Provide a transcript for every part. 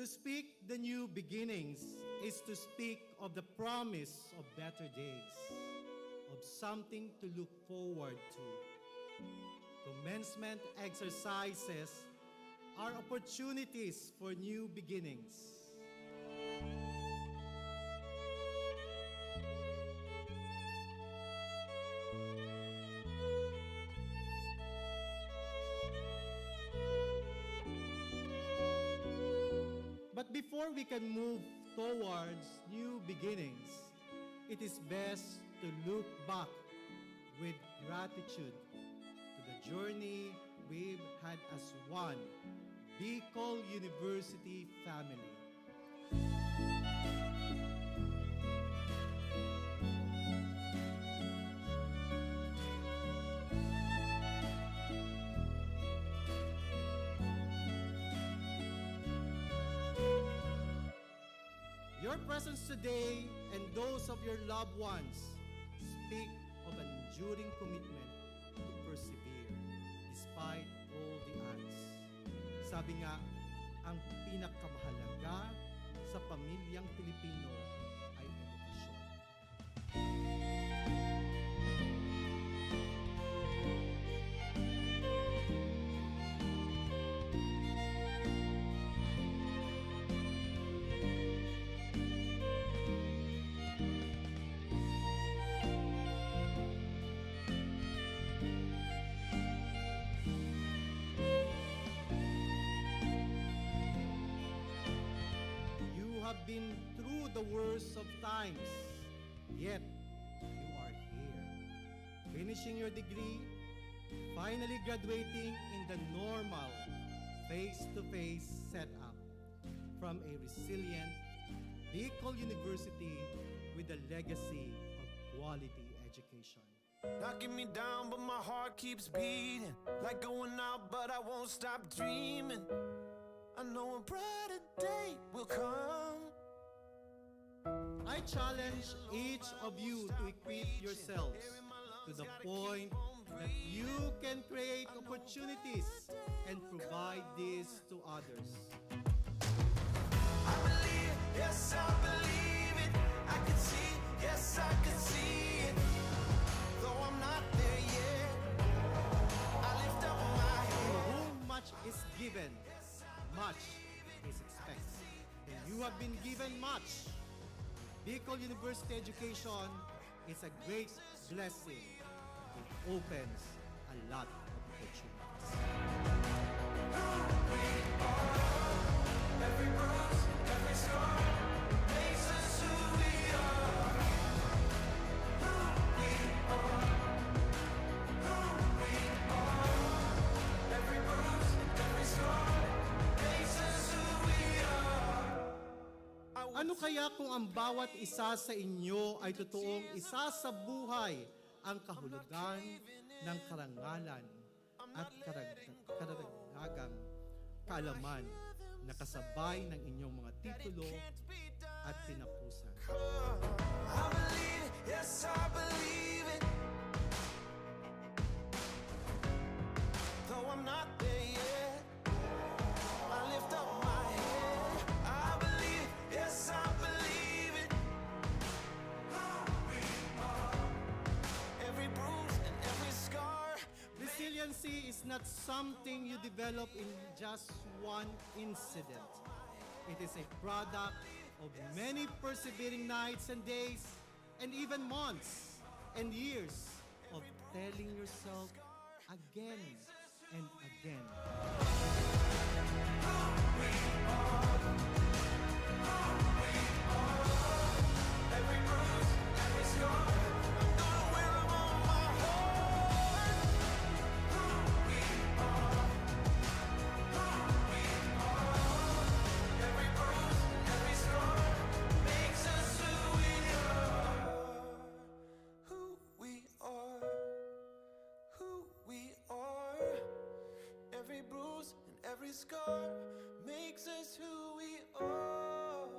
To speak the new beginnings is to speak of the promise of better days, of something to look forward to. Commencement exercises are opportunities for new beginnings. But before we can move towards new beginnings, it is best to look back with gratitude to the journey we've had as one Bicol University family. Your presence today and those of your loved ones speak of an enduring commitment to persevere despite all the odds. Sabi nga, ang pinakamahalaga sa pamilyang Pilipino ay edukasyon. Have been through the worst of times, yet you are here, finishing your degree, finally graduating in the normal face-to-face setup from a resilient Bicol University with a legacy of quality education. Knocking me down, but my heart keeps beating. Like going out, but I won't stop dreaming. I know a brighter day will come. I challenge each of you to equip yourselves to the point that you can create opportunities and provide this to others. I believe, yes, I believe it. I can see, yes, I can see it. Though I'm not there yet, I lift up my To head. whom much is given, much is expected. And you have been given much. Bicol University education is a great blessing. It opens a lot of opportunities. Every bruise, every scar makes us who we are. Who we are. Who we are. Every bruise, every scar makes us who we are. Ano kaya kung ang bawat isa sa inyo ay totoong isa sa buhay ang kahulugan ng karangalan at karagdagang kaalaman na kasabay ng inyong mga titulo at tinapusan? I believe it, yes, I believe it. Though I'm not there yet, I lift up my head. I believe, yes, I believe it. Every bruise and every scar. Resiliency is not something you develop in just one incident. It is a product of many persevering nights and days, and even months and years of telling yourself again and again. Every bruise, every scar. I'm gonna wear 'em on my heart. Who we are. Who we are. Every bruise, every scar makes us who we are. Who we are. Who we are. Every bruise and every scar makes us who we are.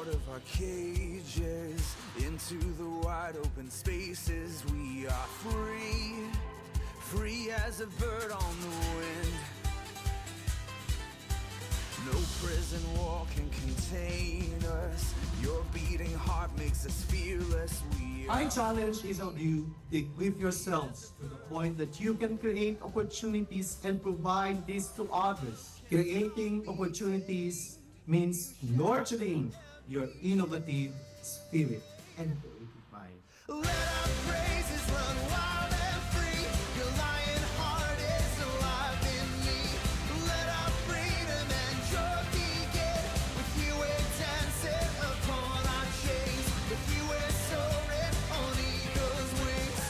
out of our cages into the wide open spaces. We are free, free as a bird on the wind. No prison wall can contain us. Your beating heart makes us fearless. My challenge is of you to equip yourselves to the point that you can create opportunities and provide this to others. Creating opportunities means nurturing your innovative spirit and creative mind. Let our praises run wild and free. Your lion heart is alive in me. Let our freedom and joy begin. With you we're dancing upon our chains. With you we're soaring on eagle's wings.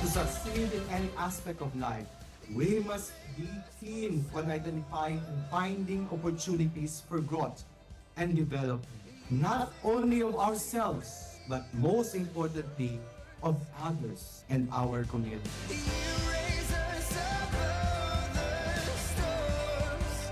To succeed in any aspect of life, we must be keen on identifying and finding opportunities for growth and development, not only of ourselves, but most importantly, of others and our community. You raise us above the storms.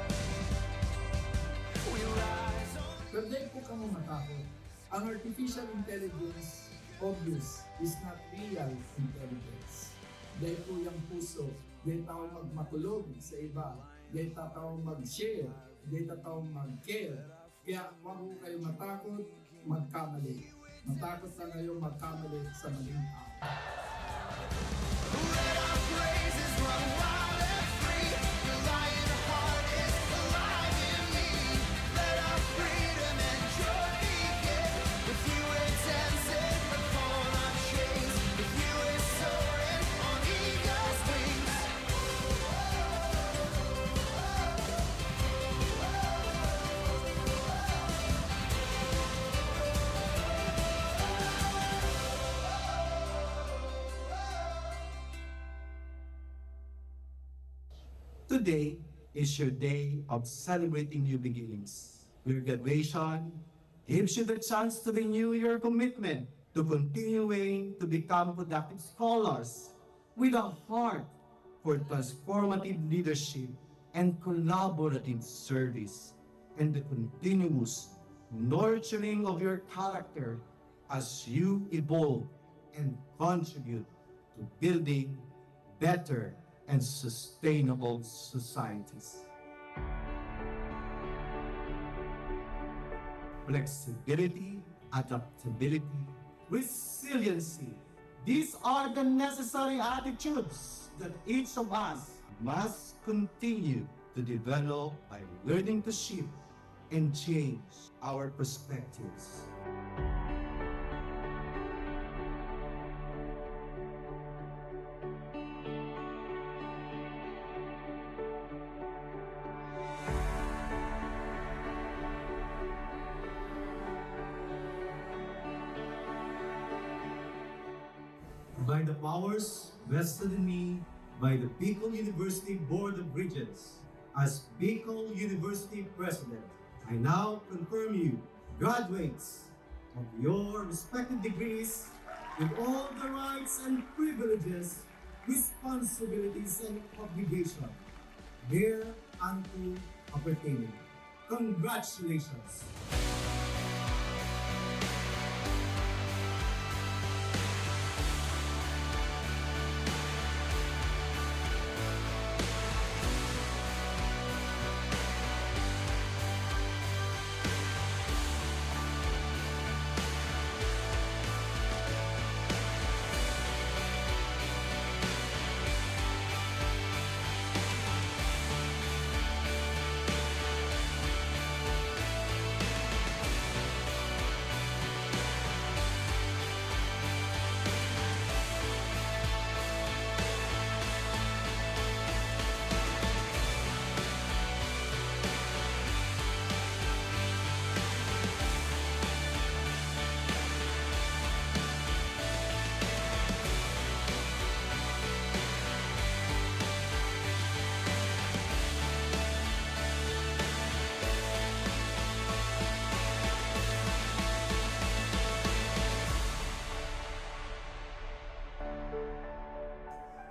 We rise on. Pwede po kamo matakot. Ang artificial intelligence, obvious, is not real intelligence. Dahil po yung puso, dahil tao magmatulog sa iba, dahil tao mag-share, dahil tao mag-care. Kaya huwag po kayo matakot, magkamali. Matakot na kayo magkamali sa maling tao. Let our praises run wild and free. Your lion heart is alive in me. Let our freedom and joy begin. With you we're dancing upon our chains. With you we're soaring on eagle's wings. Today is your day of celebrating new beginnings. Your graduation gives you the chance to renew your commitment to continuing to become productive scholars with a heart for transformative leadership and collaborative service, and the continuous nurturing of your character as you evolve and contribute to building better and sustainable societies. Flexibility, adaptability, resiliency. These are the necessary attitudes that each of us must continue to develop by learning to shift and change our perspectives. By the powers vested in me by the Bicol University Board of Regents, as Bicol University President, I now confirm you graduates of your respective degrees with all the rights and privileges, responsibilities, and obligations thereunto appertaining. Congratulations!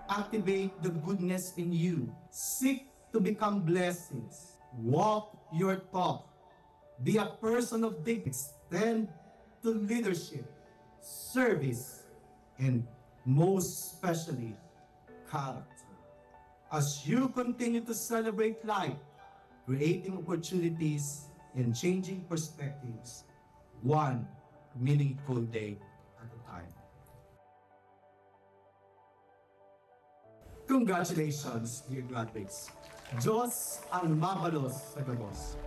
Activate the goodness in you. Seek to become blessings. Walk your talk. Be a person of dignity. Extend to leadership, service, and most especially, character. As you continue to celebrate life, creating opportunities and changing perspectives, one meaningful day at a time. Congratulations, dear graduates. Diyos ang mabalos sa gabos.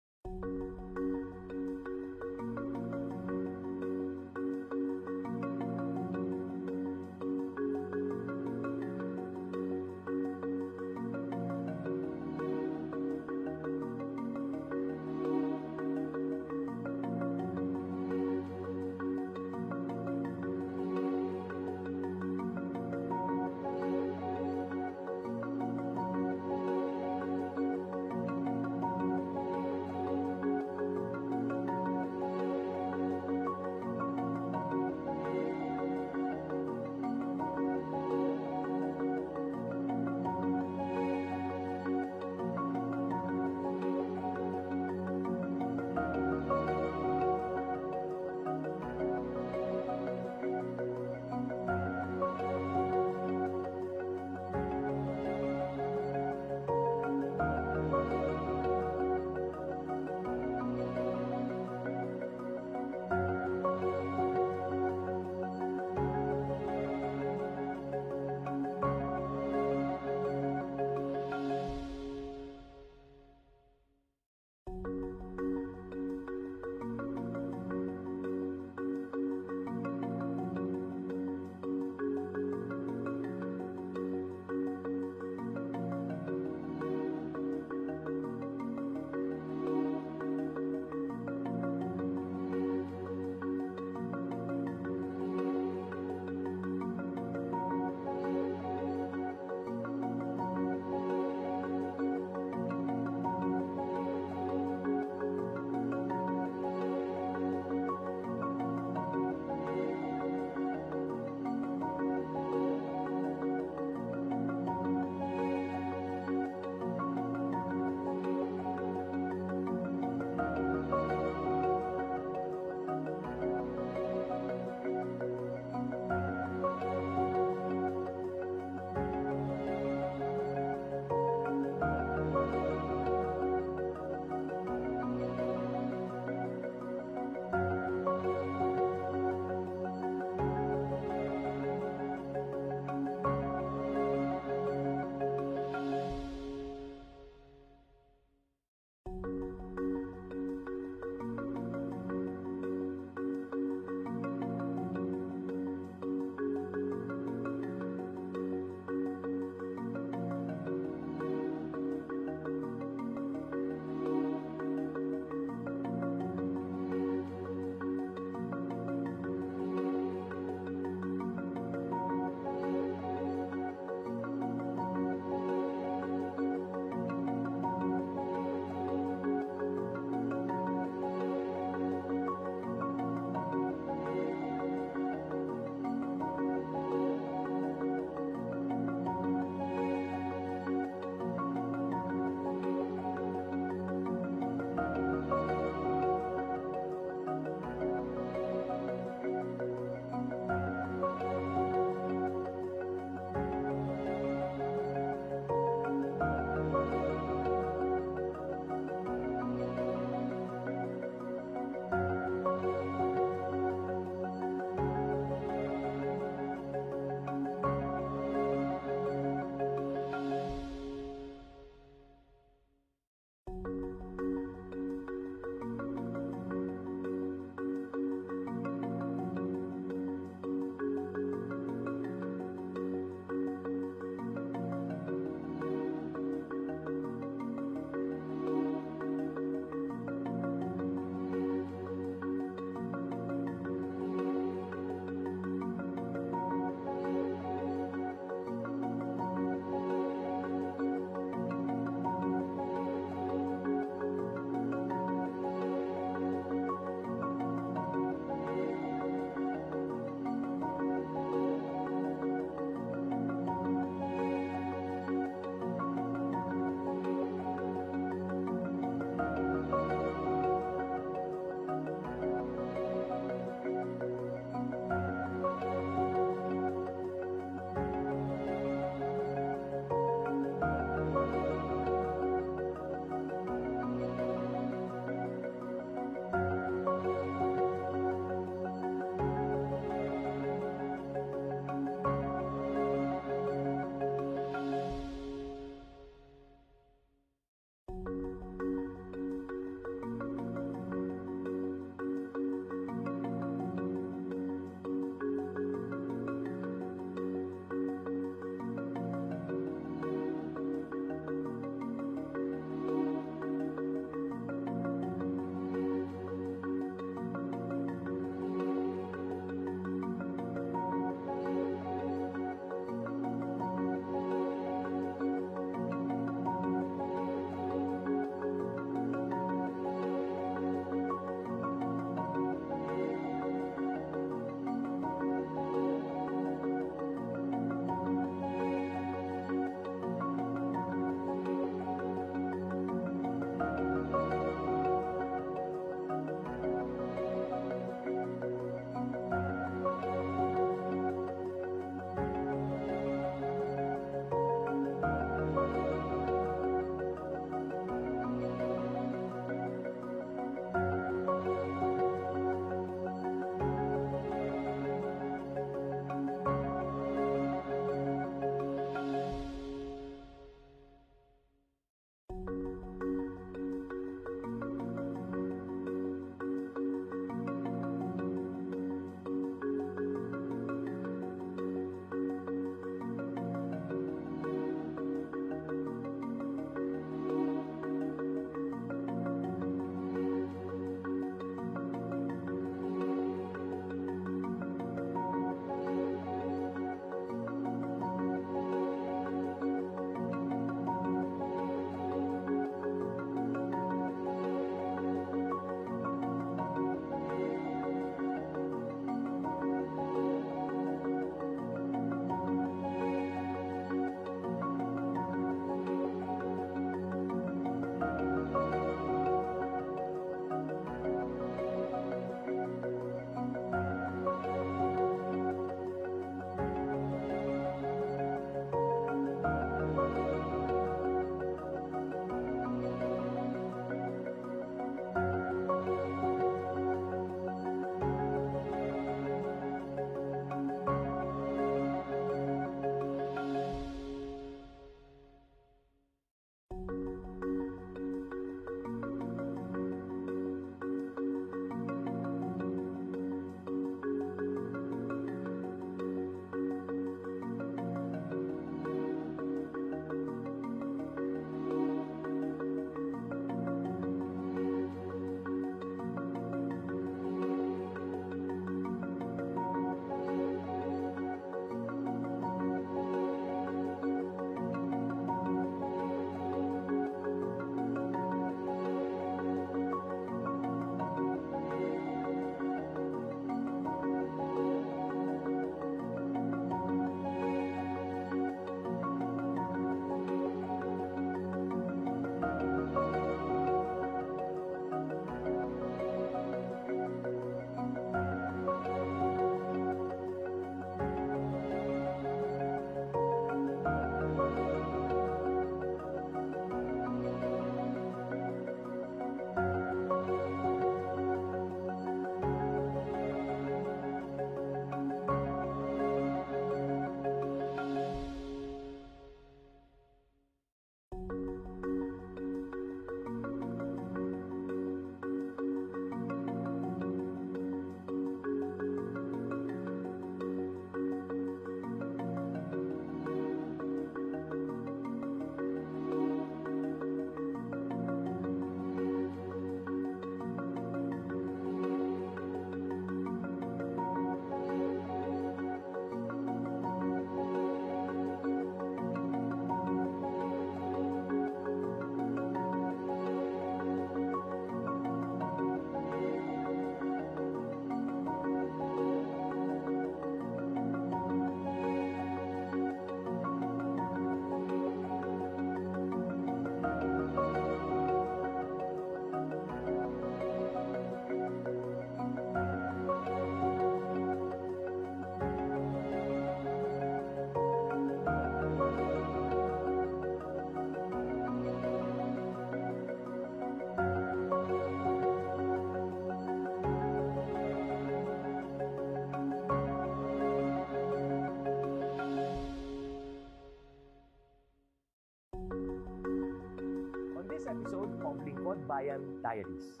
episode of Lingkod Bayan Diaries.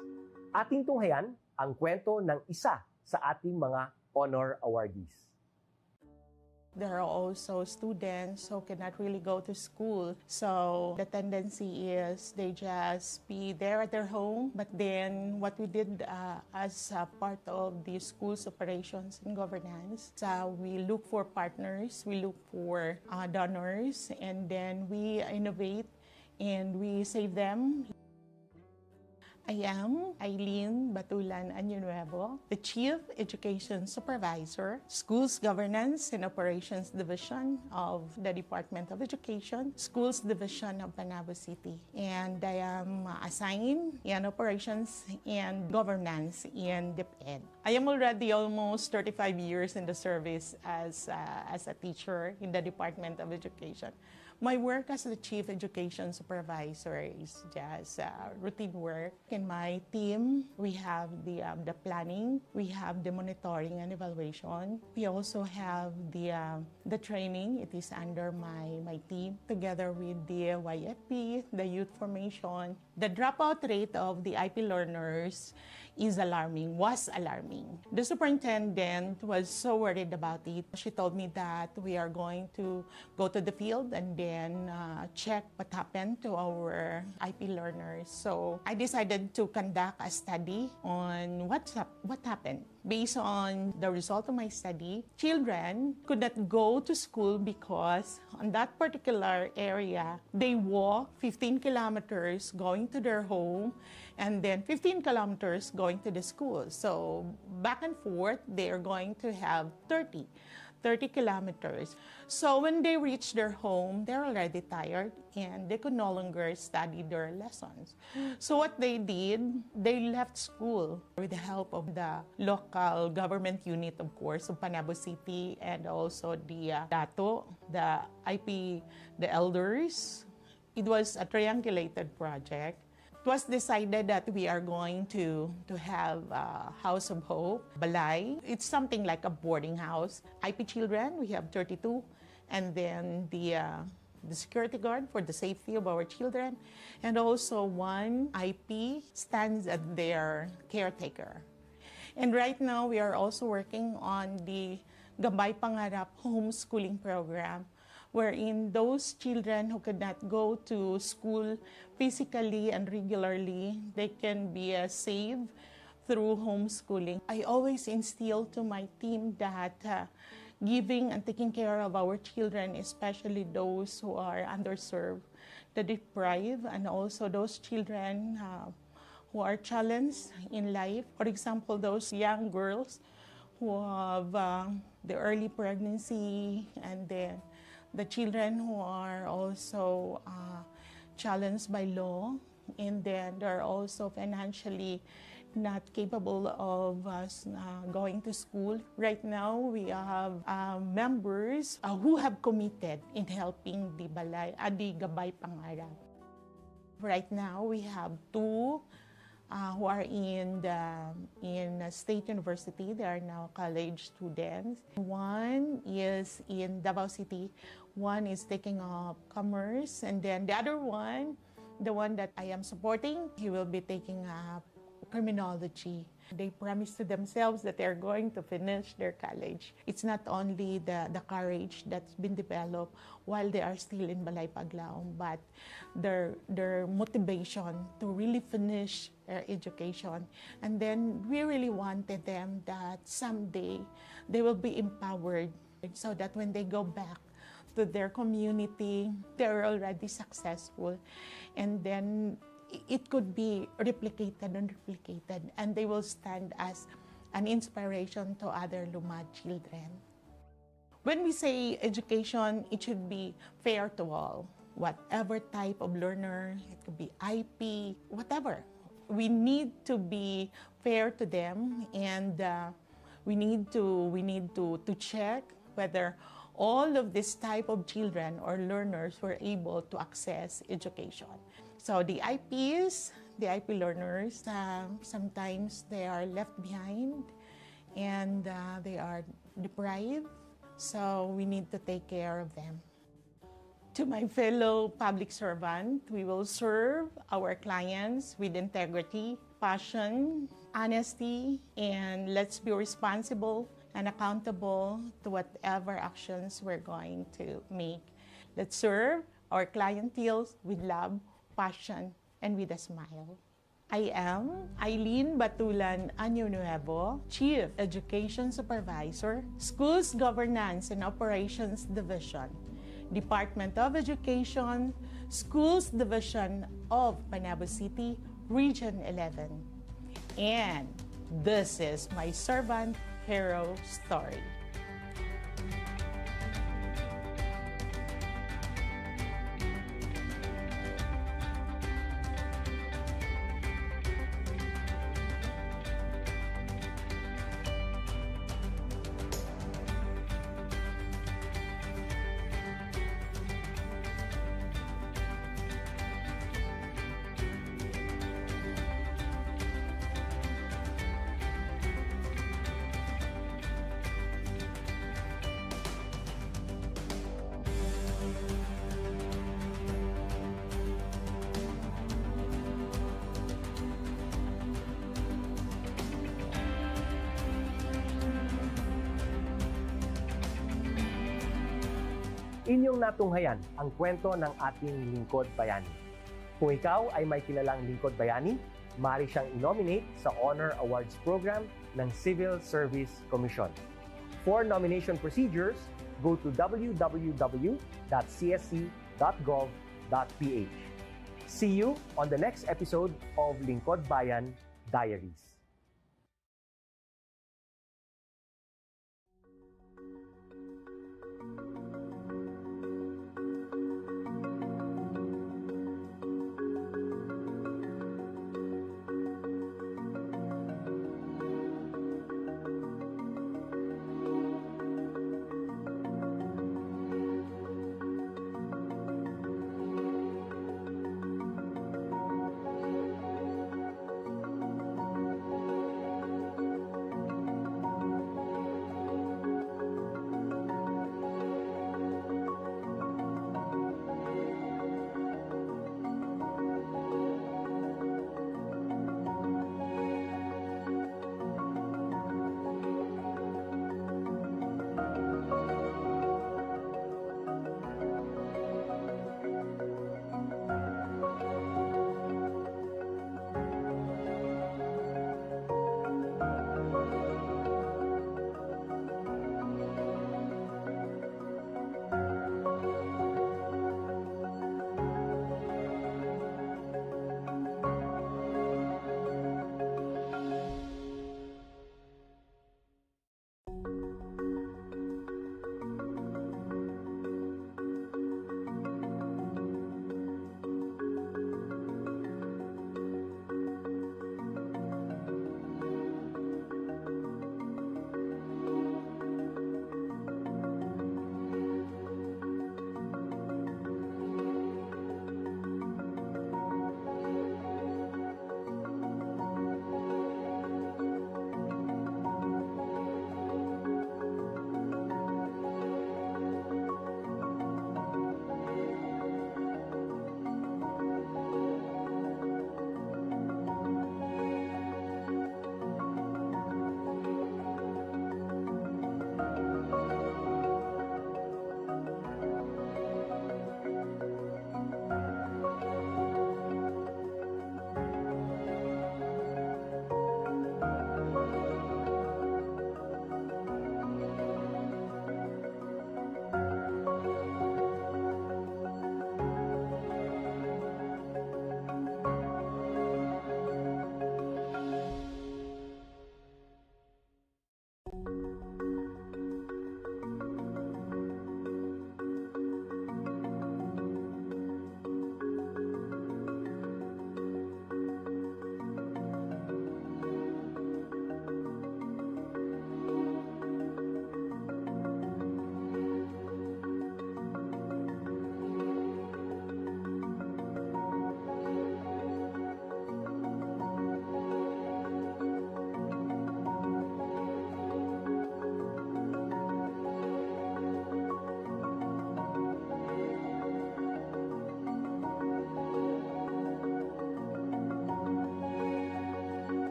Ating tunghayan ang kwento ng isa sa ating mga honor awardees. There are also students who cannot really go to school. So the tendency is they just be there at their home. But then what we did as part of the school's operations and governance, we look for partners, we look for donors, and then we innovate and we save them. I am Eileen Batulan Añonuevo, the Chief Education Supervisor, Schools Governance and Operations Division of the Department of Education, Schools Division of Panabo City. And I am assigned in Operations and Governance in DepEd. I am already almost 35 years in the service as a teacher in the Department of Education. My work as the Chief Education Supervisor is just routine work. In my team, we have the planning, we have the monitoring and evaluation. We also have the training. It is under my team, together with the YFP, the youth formation. The dropout rate of the IP learners was alarming. The superintendent was so worried about it. She told me that we are going to go to the field and then check what happened to our IP learners. So I decided to conduct a study on what happened. Based on the result of my study, children could not go to school because on that particular area, they walk 15 kilometers going to their home and then 15 kilometers going to the school. So back and forth, they are going to have 30 kilometers. So when they reach their home, they're already tired and they could no longer study their lessons. So what they did, they left school with the help of the local government unit, of course, of Panabo City, and also the DATO, the IP, the elders. It was a triangulated project. It was decided that we are going to have a House of Hope, Balay. It's something like a boarding house. IP children, we have 32, and then the security guard for the safety of our children, and also one IP stands as their caretaker. And right now, we are also working on the Gabay Pangarap homeschooling program, wherein those children who could not go to school physically and regularly, they can be saved through homeschooling. I always instill to my team that giving and taking care of our children, especially those who are underserved, the deprived, and also those children who are challenged in life. For example, those young girls who have the early pregnancy, and then the children who are also challenged by law, and then they're also financially not capable of going to school. Right now, we have members who have committed in helping the Gabay Pangarap. Right now, we have two who are in State University. They are now college students. One is in Davao City. One is taking up commerce. And then the other one, the one that I am supporting, he will be taking up criminology. They promise to themselves that they're going to finish their college. It's not only the courage that's been developed while they are still in Balay Paglaom, but their motivation to really finish their education. And then we really wanted them that someday they will be empowered so that when they go back to their community, they're already successful. And then it could be replicated and replicated, and they will stand as an inspiration to other Lumad children. When we say education, it should be fair to all. Whatever type of learner, it could be IP, whatever. We need to be fair to them, and we need to check whether all of this type of children or learners were able to access education. So the IPs, the IP learners, sometimes they are left behind and they are deprived. So we need to take care of them. To my fellow public servant, we will serve our clients with integrity, passion, honesty, and let's be responsible and accountable to whatever actions we're going to make. Let's serve our clientele with love, passion, and with a smile. I am Eileen Batulan Año Nuevo, Chief Education Supervisor, Schools Governance and Operations Division, Department of Education, Schools Division of Panabo City, Region 11. And this is my servant hero story. Inyong natunghayan ang kwento ng ating lingkod bayani. Kung ikaw ay may kilalang lingkod bayani, maaari siyang i-nominate sa Honor Awards Program ng Civil Service Commission. For nomination procedures, go to www.csc.gov.ph. See you on the next episode of Lingkod Bayan Diaries.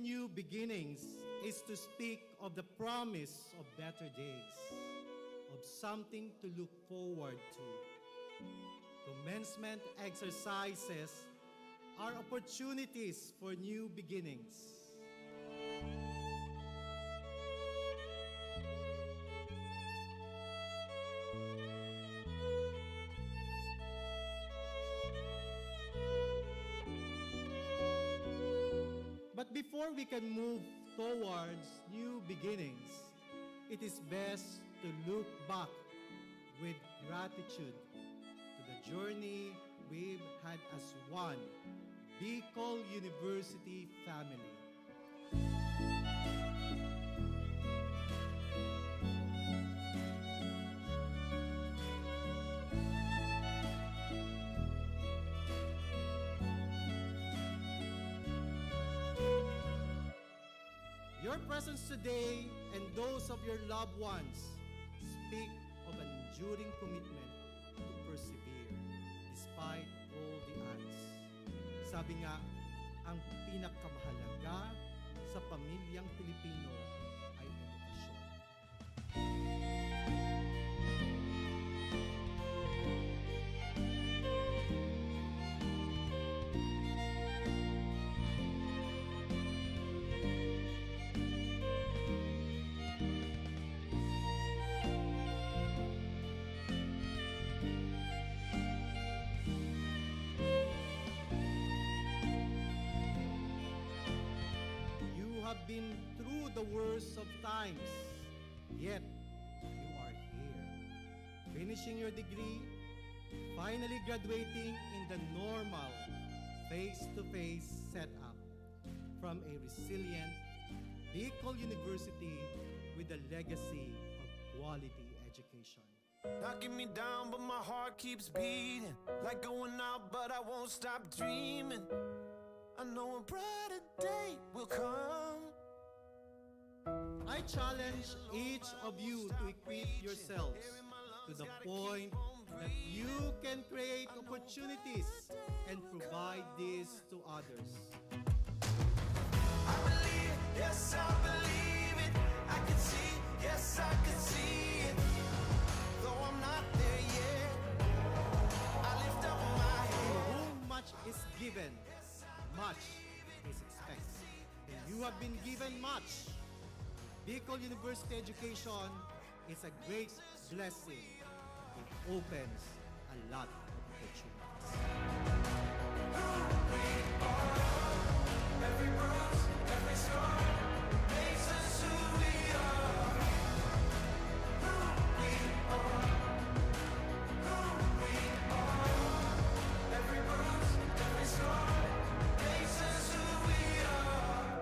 new beginnings is to speak of the promise of better days, of something to look forward to. Commencement exercises are opportunities for new beginnings. But before we can move towards new beginnings, it is best to look back with gratitude to the journey we've had as one Bicol University family. Your presence today and those of your loved ones speak of an enduring commitment to persevere despite all the odds. Sabi nga, ang pinakamahalaga sa pamilyang Pilipino ay edukasyon. Have been through the worst of times, yet you are here, finishing your degree, finally graduating in the normal face-to-face setup from a resilient Bicol University with a legacy of quality education. Knocking me down, but my heart keeps beating. Like going out, but I won't stop dreaming. I know a brighter day will come. I challenge each of you to equip yourselves to the point that you can create opportunities and provide this to others. I believe, yes, I believe it. I can see, yes, I can see it. Though I'm not there yet, I lift up my To head. whom much is given, much is expected. And you have been given much. Bicol University education is a great blessing. It opens a lot of opportunities. Every bruise, every scar makes us who we are. Who we are. Who we are. Every bruise, every scar makes us who we are.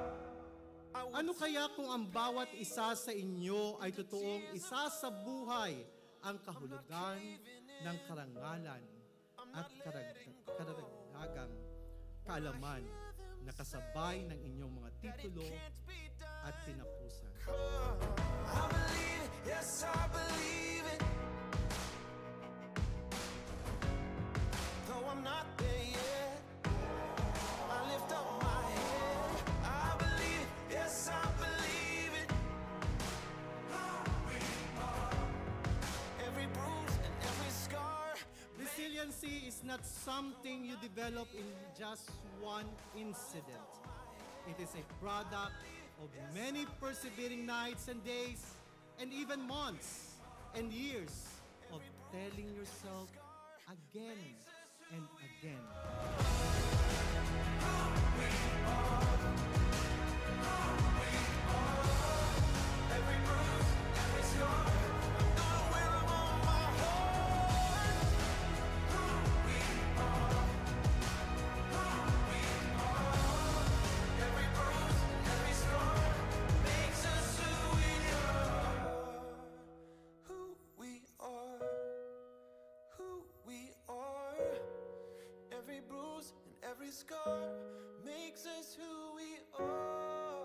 Ano kaya kung ang bawat isa sa inyo ay totoong isa sa buhay ang kahulugan ng karangalan at karagdagang kaalaman na kasabay ng inyong mga titulo at tinapusan. I believe it, yes, I believe it. Though I'm not there yet, I lift up my head. I believe it, yes, I believe it. Every bruise and every scar. Resiliency is not something you develop in just one incident. It is a product of many persevering nights and days, and even months and years of telling yourself again and again. Every bruise, every scar. I'm gonna wear 'em on my heart. Who we are. Who we are. Every bruise, every scar makes us who we are. Who we are. Who we are. Every bruise and every scar makes us who we are.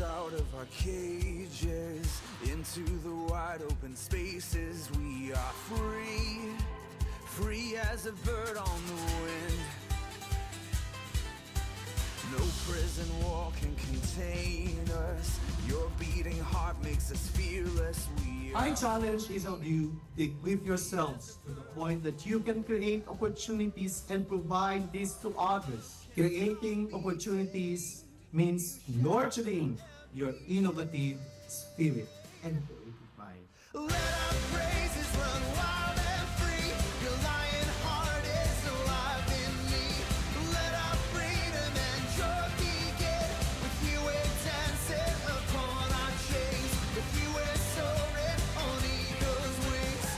out of our cages into the wide open spaces. We are free, free as a bird on the wind. No prison wall can contain us. Your beating heart makes us fearless. My challenge is of you to equip yourselves to the point that you can create opportunities and provide this to others. Creating opportunities means nurturing your innovative spirit and creative mind. Let our praises run wild and free. Your lion heart is alive in me. Let our freedom and joy begin. With you we're dancing upon our chains. With you we're soaring on eagle's wings.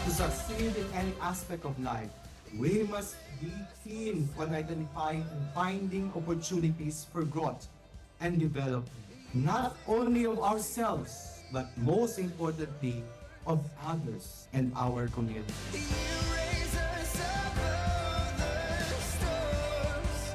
To succeed in any aspect of life, we must be keen on identifying and finding opportunities for growth and development, not only of ourselves, but most importantly, of others and our community. You raise us above the storms.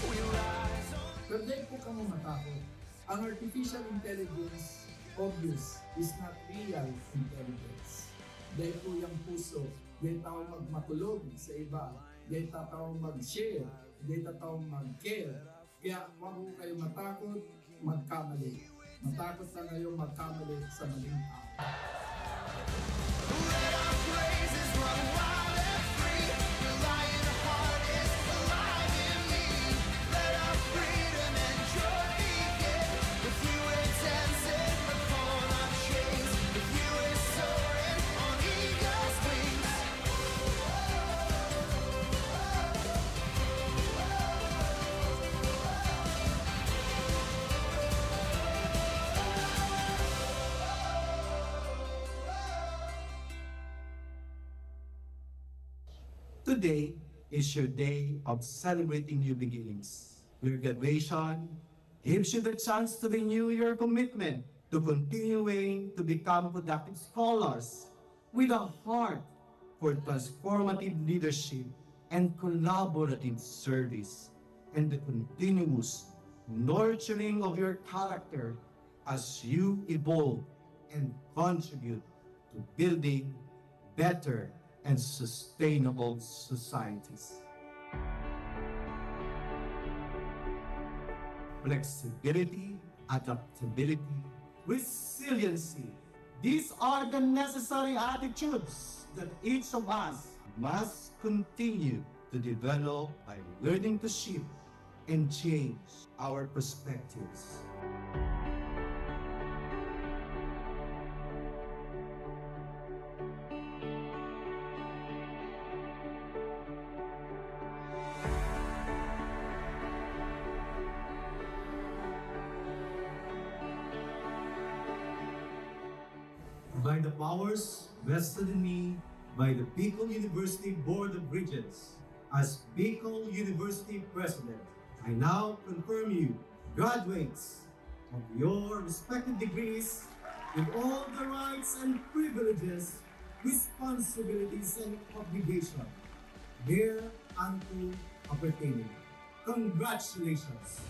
We rise on. Pwede po kang matakot. Ang artificial intelligence, obvious, is not real intelligence. Dahil po yung puso, dahil taong magmatulog sa iba, dahil taong mag-share, dahil taong mag-care. Kaya huwag po kayo matakot, magkamali. Matakot na kayo magkamali sa maling tao. Let our praises run wild and free. Your lion heart is alive in me. Let our freedom and joy begin. With you we're dancing upon our chains. With you we're soaring on eagle's wings. Today is your day of celebrating new beginnings. Your graduation gives you the chance to renew your commitment to continuing to become productive scholars with a heart for transformative leadership and collaborative service, and the continuous nurturing of your character as you evolve and contribute to building better and sustainable societies. Flexibility, adaptability, resiliency. These are the necessary attitudes that each of us must continue to develop by learning to shift and change our perspectives. By the powers vested in me by the Bicol University Board of Regents, as Bicol University President, I now confirm you graduates of your respective degrees with all the rights and privileges, responsibilities and obligations thereunto appertaining. Congratulations!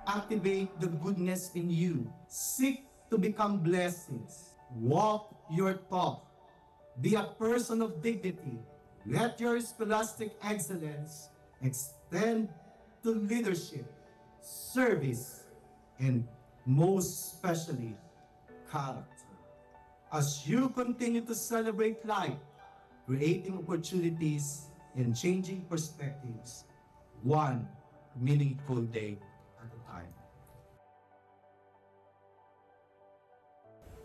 Activate the goodness in you. Seek to become blessings. Walk your talk. Be a person of dignity. Let your scholastic excellence extend to leadership, service, and most especially, character. As you continue to celebrate life, creating opportunities and changing perspectives, one meaningful day at a time.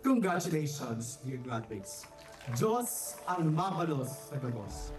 Congratulations, dear graduates. Diyos ang mabalos sa gabos.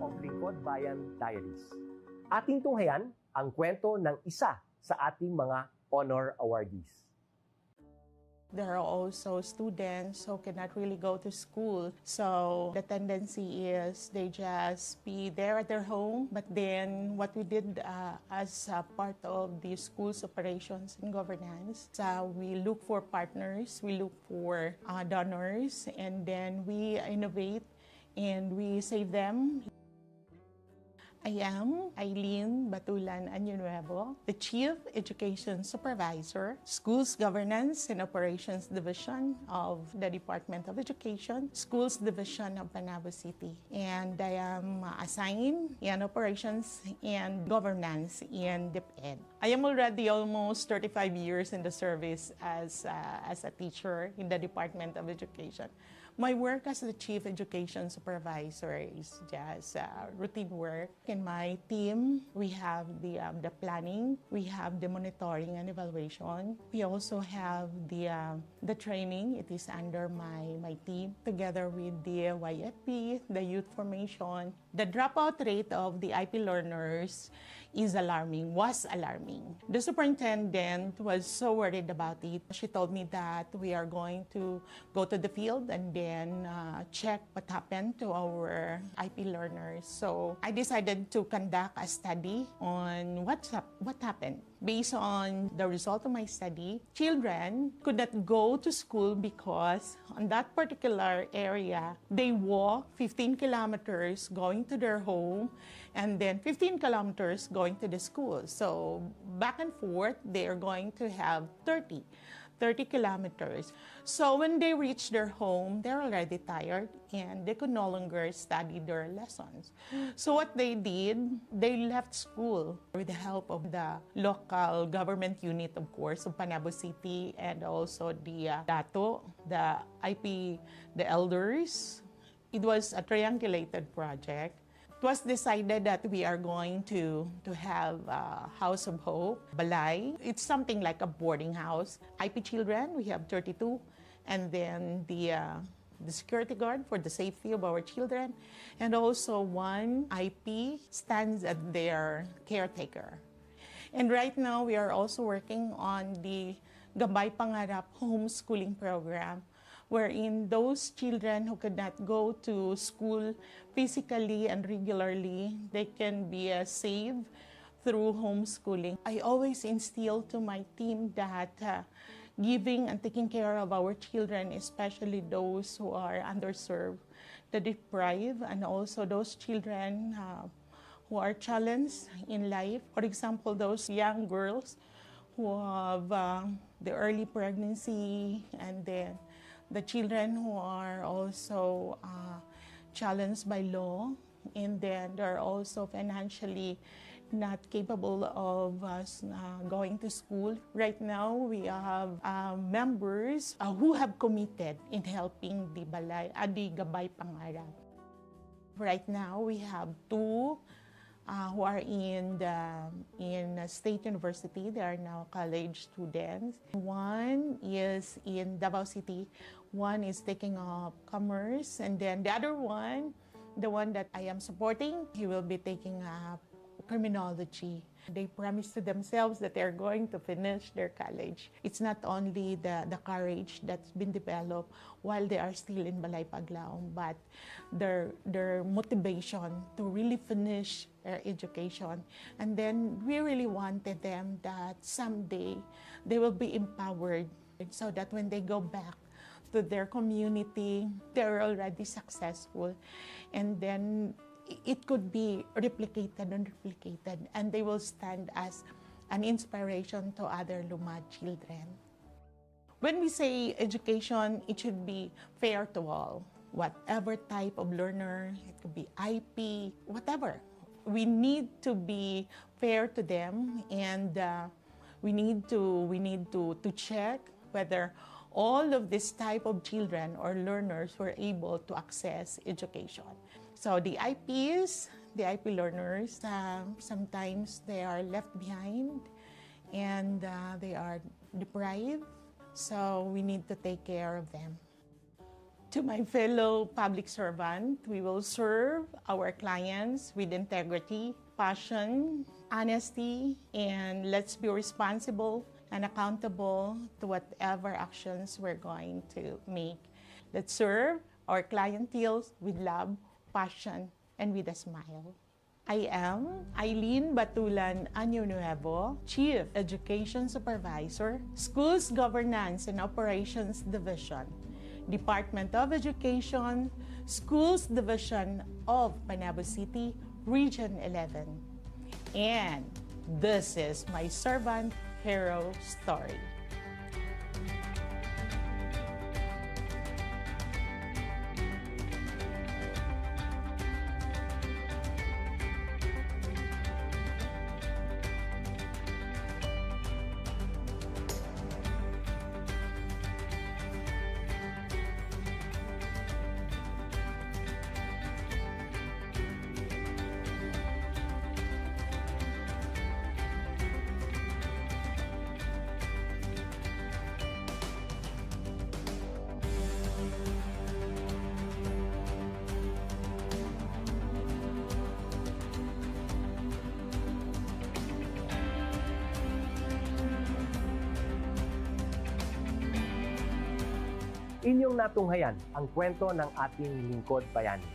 of Lingkod Bayan Diaries. Ating tunghayan ang kwento ng isa sa ating mga honor awardees. There are also students who cannot really go to school. So the tendency is they just be there at their home. But then what we did as part of the school's operations and governance, we look for partners, we look for donors, and then we innovate and we save them. I am Eileen Batulan Añonuevo, the Chief Education Supervisor, Schools Governance and Operations Division of the Department of Education, Schools Division of Panabo City. And I am assigned in Operations and Governance in DepEd. I am already almost 35 years in the service as a teacher in the Department of Education. My work as the Chief Education Supervisor is just routine work. In my team, we have the planning, we have the monitoring and evaluation. We also have the training. It is under my team, together with the YFP, the youth formation. The dropout rate of the IP learners was alarming. The superintendent was so worried about it. She told me that we are going to go to the field and then check what happened to our IP learners. So I decided to conduct a study on what happened. Based on the result of my study, children could not go to school because on that particular area, they walk 15 kilometers going to their home and then 15 kilometers going to the school. So back and forth, they are going to have 30 kilometers. So when they reach their home, they're already tired and they could no longer study their lessons. So what they did, they left school with the help of the local government unit, of course, of Panabo City, and also the DATO, the IP, the elders. It was a triangulated project. It was decided that we are going to have a House of Hope, Balay. It's something like a boarding house. IP children, we have 32. And then the security guard for the safety of our children. And also one IP stands as their caretaker. And right now, we are also working on the Gabay Pangarap homeschooling program, wherein those children who could not go to school physically and regularly, they can be saved through homeschooling. I always instill to my team that giving and taking care of our children, especially those who are underserved, the deprived, and also those children who are challenged in life. For example, those young girls who have the early pregnancy, and then the children who are also challenged by law, and then they're also financially not capable of going to school. Right now, we have members who have committed in helping the Gabay Pangarap. Right now, we have two who are in State University. They are now college students. One is in Davao City. One is taking up commerce. And then the other one, the one that I am supporting, he will be taking up criminology. They promise to themselves that they're going to finish their college. It's not only the courage that's been developed while they are still in Balay Paglaom, but their motivation to really finish their education. And then we really wanted them that someday they will be empowered so that when they go back to their community, they're already successful. And then it could be replicated and replicated, and they will stand as an inspiration to other Lumad children. When we say education, it should be fair to all. Whatever type of learner, it could be IP, whatever. We need to be fair to them, and we need to check whether all of this type of children or learners were able to access education. So the IPs, the IP learners, sometimes they are left behind and they are deprived. So we need to take care of them. To my fellow public servant, we will serve our clients with integrity, passion, honesty, and let's be responsible and accountable to whatever actions we're going to make. Let's serve our clientele with love, passion, and with a smile. I am Eileen Batulan Año Nuevo, Chief Education Supervisor, Schools Governance and Operations Division, Department of Education, Schools Division of Panabo City, Region 11. And this is my servant hero story. Inyong natunghayan ang kwento ng ating lingkod bayani.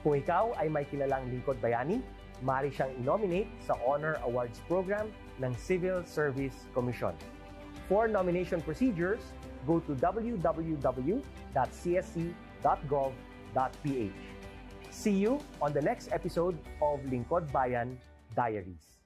Kung ikaw ay may kilalang lingkod bayani, maaari siyang i-nominate sa Honor Awards Program ng Civil Service Commission. For nomination procedures, go to www.csc.gov.ph. See you on the next episode of Lingkod Bayan Diaries.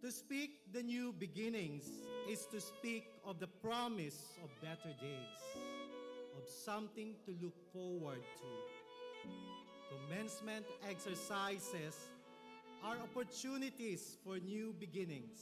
To speak the new beginnings is to speak of the promise of better days, of something to look forward to. Commencement exercises are opportunities for new beginnings.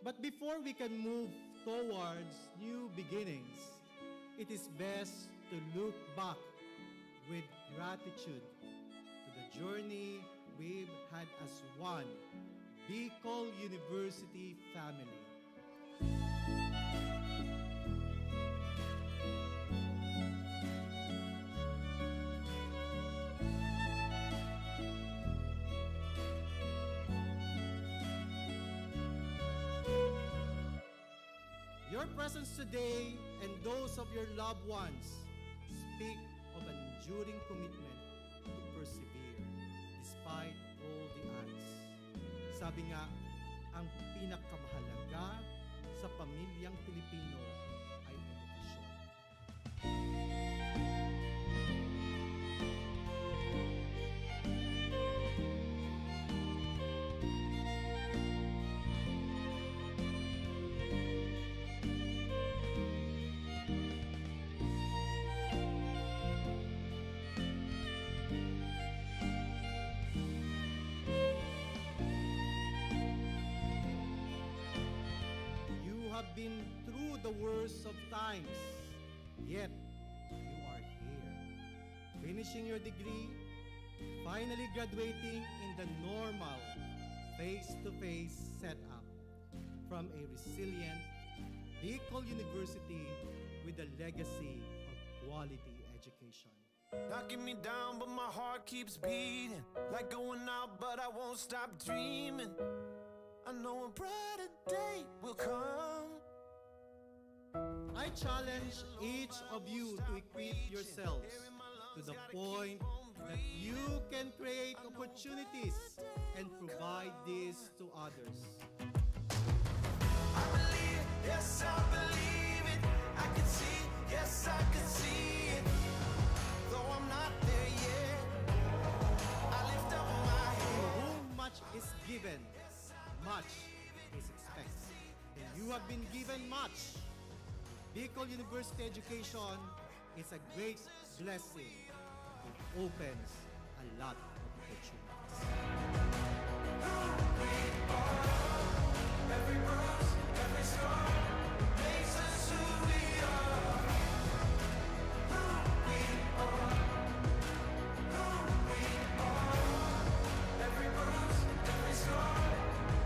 But before we can move towards new beginnings, it is best to look back with gratitude to the journey we've had as one Bicol University family. Your presence today and those of your loved ones speak of an enduring commitment to persevere despite all the odds. Sabi nga, ang pinakamahalaga sa pamilyang Pilipino ay edukasyon. You have been through the worst of times, yet you are here, finishing your degree, finally graduating in the normal face-to-face setup from a resilient Bicol University with a legacy of quality education. Knocking me down, but my heart keeps beating. Like going out, but I won't stop dreaming. I know a brighter day will come. I challenge each of you to equip yourselves to the point that you can create opportunities and provide this to others. I believe, yes, I believe it. I can see, yes, I can see it. Though I'm not there yet, I lift up my To head. whom much is given, much is expected. And you have been given much. Bicol University education is a great blessing. It opens a lot of opportunities. Every bruise, every scar makes us who we are. Who we are. Who we are. Every bruise, every scar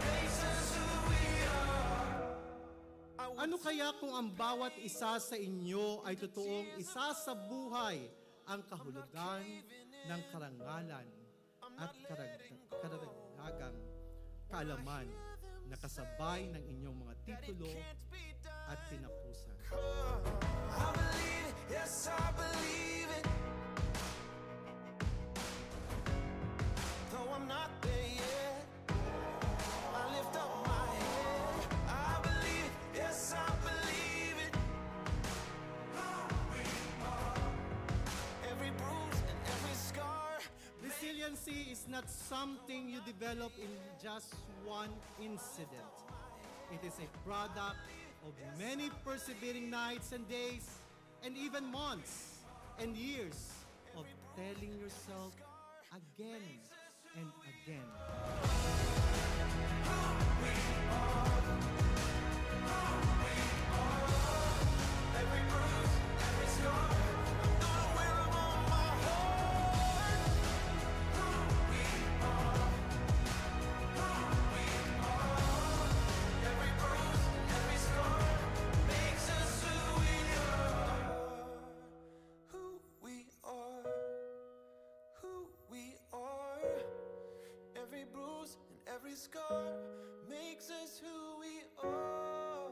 makes us who we are. Ano kaya kung ang bawat isa sa inyo ay totoong isa sa buhay ang kahulugan ng karangalan at karagdagang kaalaman na kasabay ng inyong mga titulo at tinapusan? I believe it, yes, I believe it. Though I'm not there yet, I lift up my head. I believe it, yes, I believe it. Every bruise and every scar. Resiliency is not something you develop in just one incident. It is a product of many persevering nights and days, and even months and years of telling yourself again and again. Every bruise, every scar. I'm gonna wear 'em on my heart. Who we are. Who we are. Every bruise, every scar makes us who we are. Who we are. Who we are. Every bruise and every scar makes us who we are.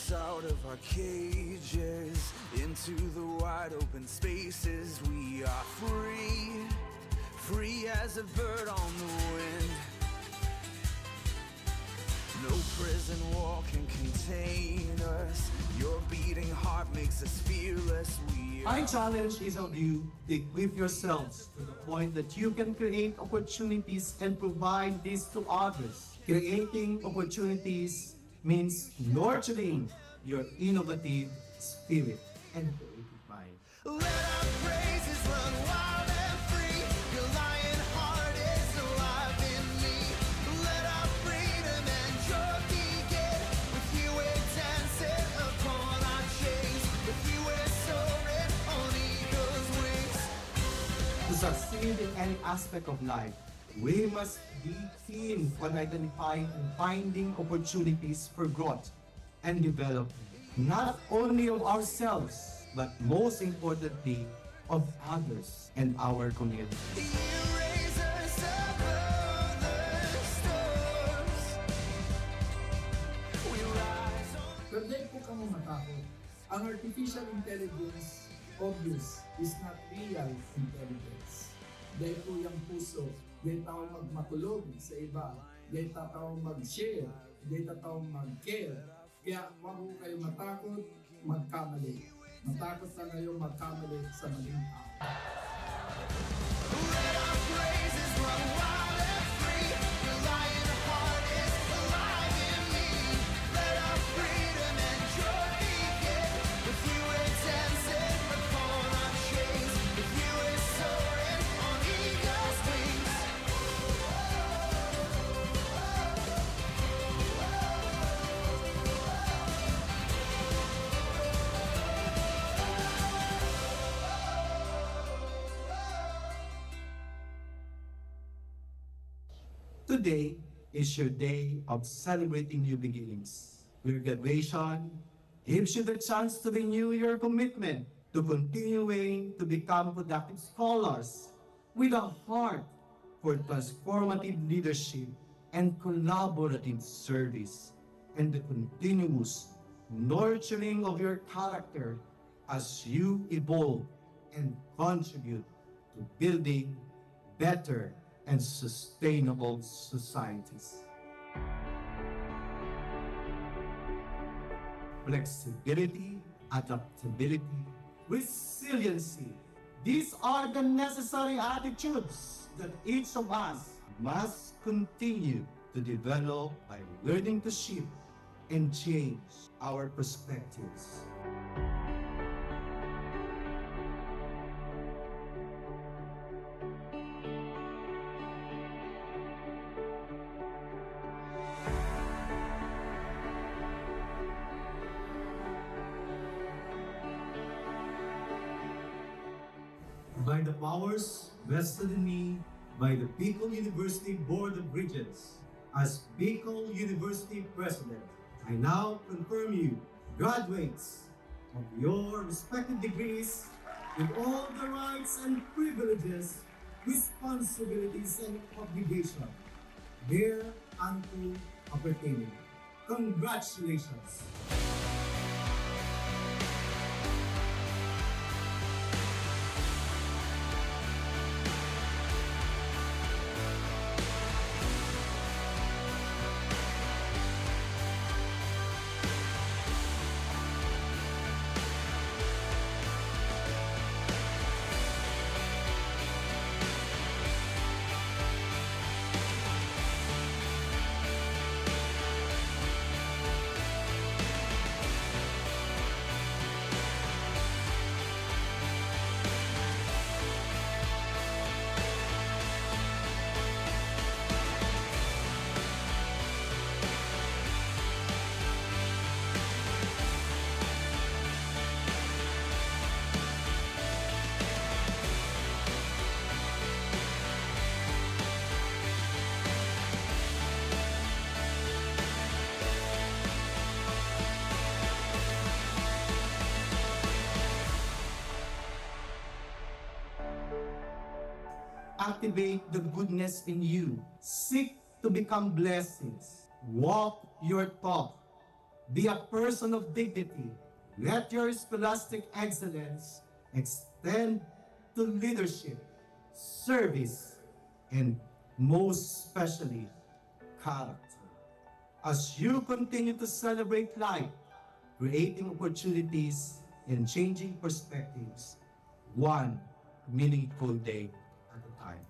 us out of our cages into the wide open spaces. We are free, free as a bird on the wind. No prison wall can contain us. Your beating heart makes us fearless. My challenge is of you to equip yourselves to the point that you can create opportunities and provide this to others. Creating opportunities means nurturing your innovative spirit and creative mind. Let our praises run wild and free. Your lion heart is alive in me. Let our freedom and joy begin. With you we're dancing upon our chains. With you we're soaring on eagle's wings. To succeed in any aspect of life, we must be keen on identifying and finding opportunities for growth and development, not only of ourselves, but most importantly, of others and our community. You raise us above the storms. We rise on. Pero po kamo matakot. Ang artificial intelligence, obvious, is not real intelligence. Dahil po yung puso, dahil tao magmatulog sa iba, dahil tao mag-share, dahil tao mag-care. Kaya huwag po kayo matakot, magkamali. Matakot na kayo magkamali sa maling tao. Let our praises run wild and free. Your lion heart is alive in me. Let our freedom and joy begin. With you we're dancing upon our chains. With you we're soaring on eagle's wings. Today is your day of celebrating new beginnings. Your graduation gives you the chance to renew your commitment to continuing to become productive scholars with a heart for transformative leadership and collaborative service, and the continuous nurturing of your character as you evolve and contribute to building better and sustainable societies. Flexibility, adaptability, resiliency. These are the necessary attitudes that each of us must continue to develop by learning to shift and change our perspectives. By the powers vested in me by the Bicol University Board of Regents, as Bicol University President, I now confirm you graduates of your respective degrees with all the rights and privileges, responsibilities, and obligations thereunto appertaining. Congratulations! Activate the goodness in you. Seek to become blessings. Walk your talk. Be a person of dignity. Let your scholastic excellence extend to leadership, service, and most especially, character. As you continue to celebrate life, creating opportunities and changing perspectives, one meaningful day at a time.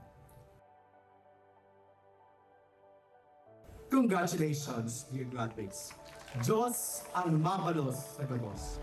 Congratulations, dear graduates. Diyos ang mabalos sa gabos.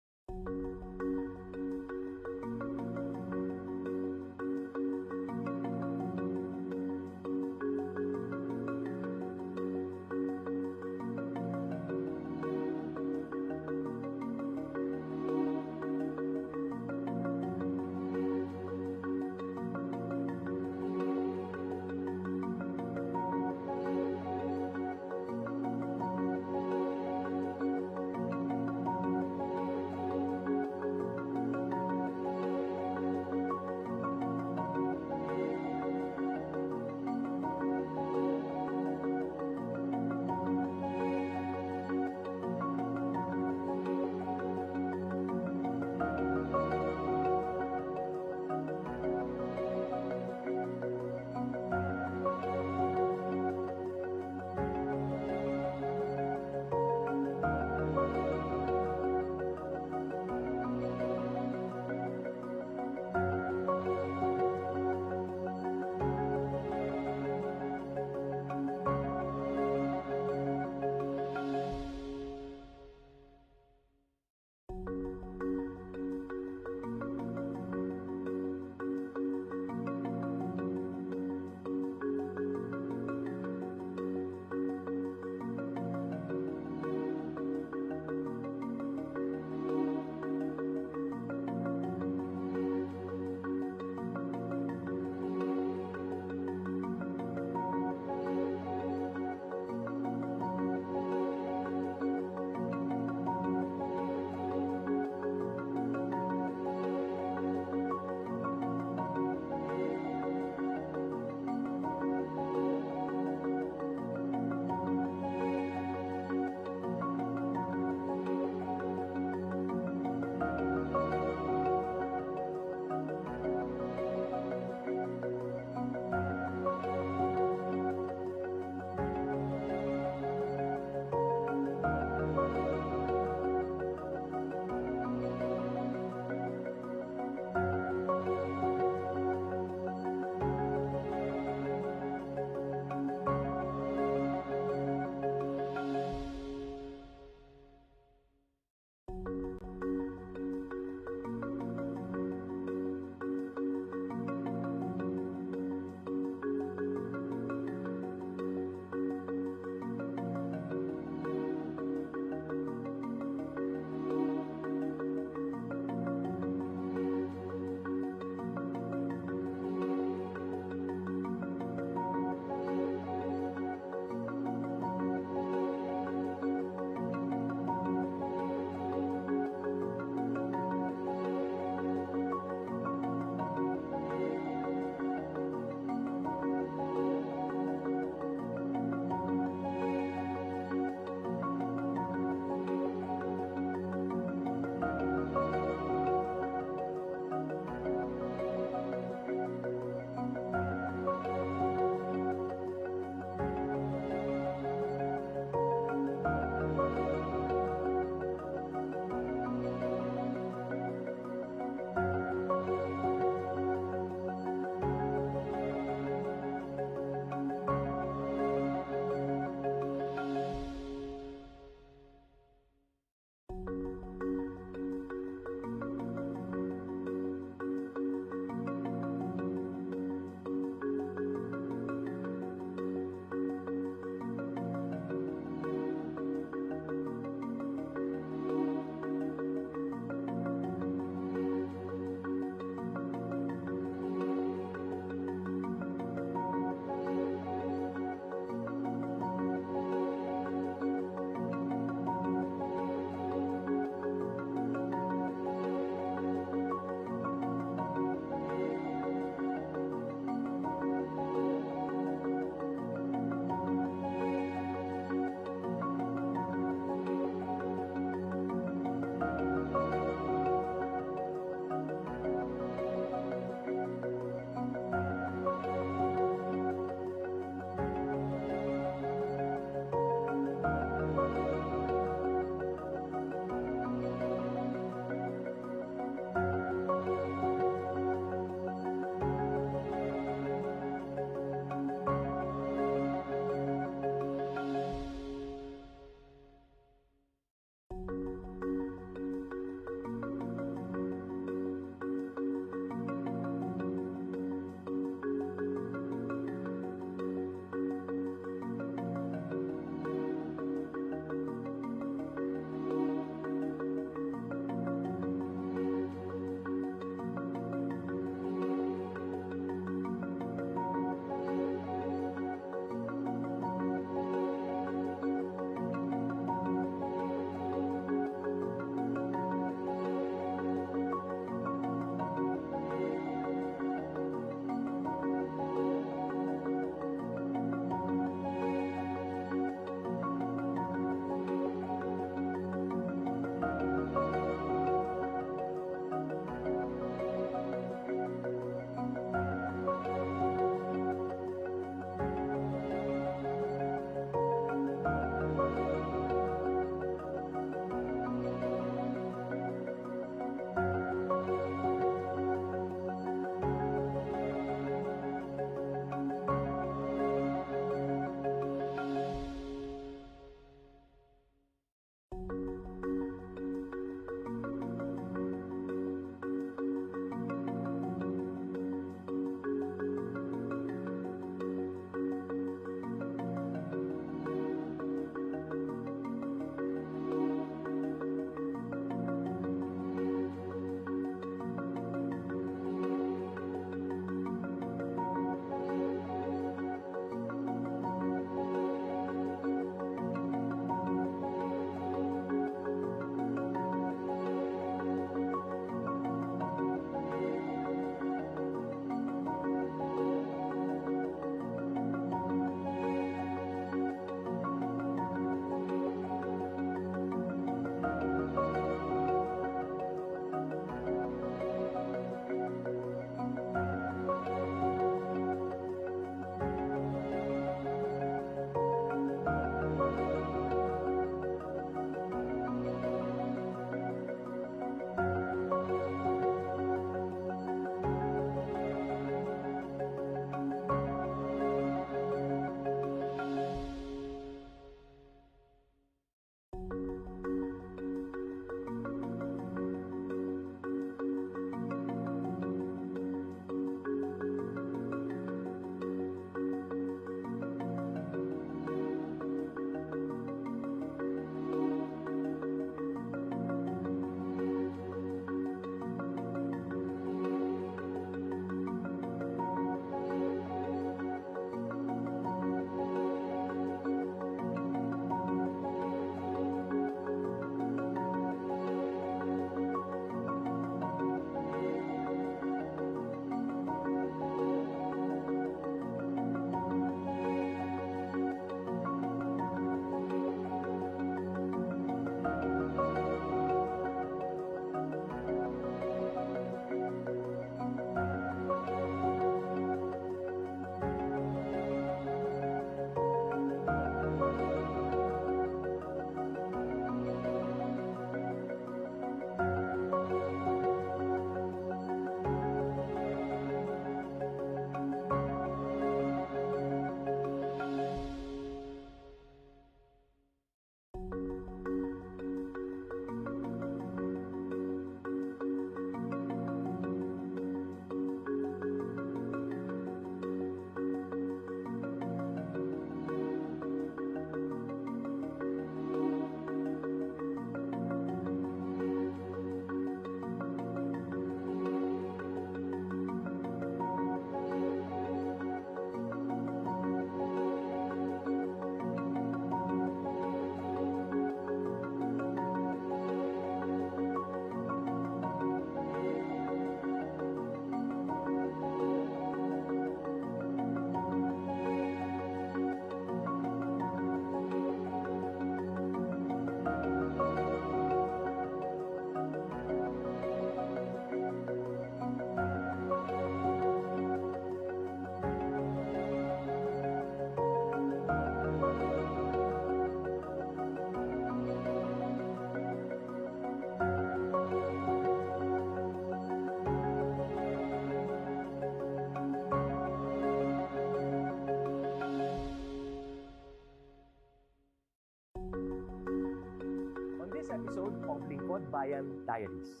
episode of Lingkod Bayan Diaries.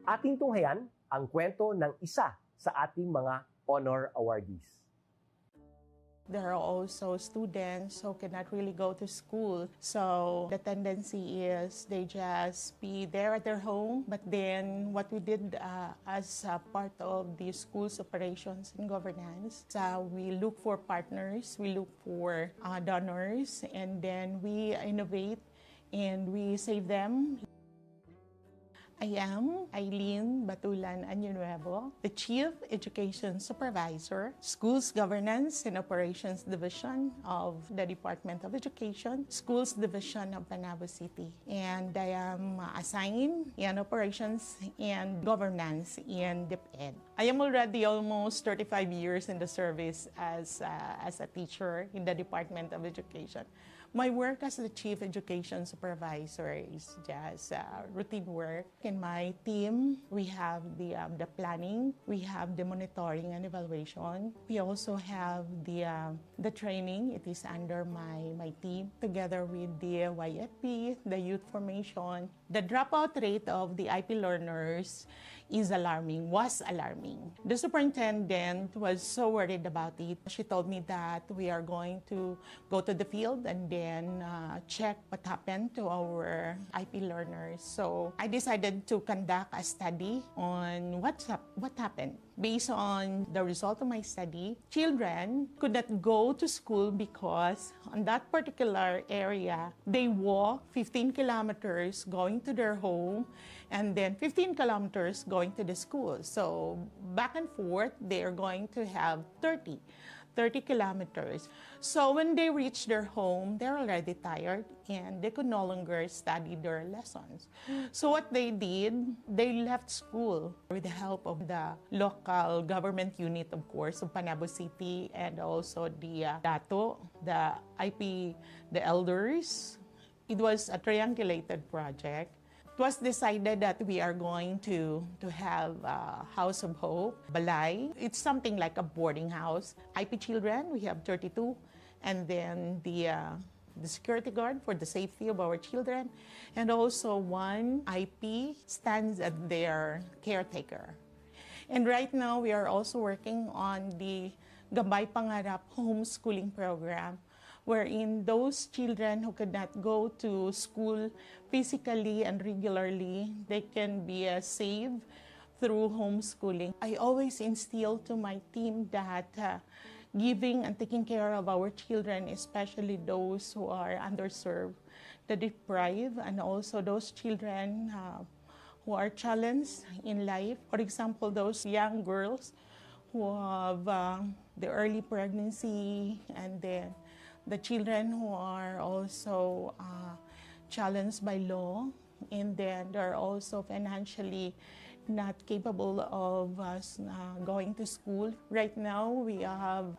Ating tunghayan ang kwento ng isa sa ating mga honor awardees. There are also students who cannot really go to school. So the tendency is they just be there at their home. But then what we did as part of the school's operations and governance, we look for partners, we look for donors, and then we innovate and we save them. I am Eileen Batulan Añonuevo, the Chief Education Supervisor, Schools Governance and Operations Division of the Department of Education, Schools Division of Panabo City. And I am assigned in Operations and Governance in DepEd. I am already almost 35 years in the service as a teacher in the Department of Education. My work as the Chief Education Supervisor is just routine work. In my team, we have the planning, we have the monitoring and evaluation. We also have the training. It is under my team, together with the YFP, the youth formation. The dropout rate of the IP learners was alarming. The superintendent was so worried about it. She told me that we are going to go to the field and then check what happened to our IP learners. So I decided to conduct a study on what happened. Based on the result of my study, children could not go to school because on that particular area, they walk 15 kilometers going to their home and then 15 kilometers going to the school. So back and forth, they are going to have 30 kilometers. So when they reach their home, they're already tired and they could no longer study their lessons. So what they did, they left school with the help of the local government unit, of course, of Panabo City, and also the DATO, the IP, the elders. It was a triangulated project. It was decided that we are going to have a House of Hope, Balay. It's something like a boarding house. IP children, we have 32. And then the security guard for the safety of our children. And also one IP stands as their caretaker. And right now, we are also working on the Gabay Pangarap homeschooling program, wherein those children who could not go to school physically and regularly, they can be saved through homeschooling. I always instill to my team that giving and taking care of our children, especially those who are underserved, the deprived, and also those children who are challenged in life. For example, those young girls who have the early pregnancy, and then the children who are also challenged by law, and then they're also financially not capable of going to school. Right now, we have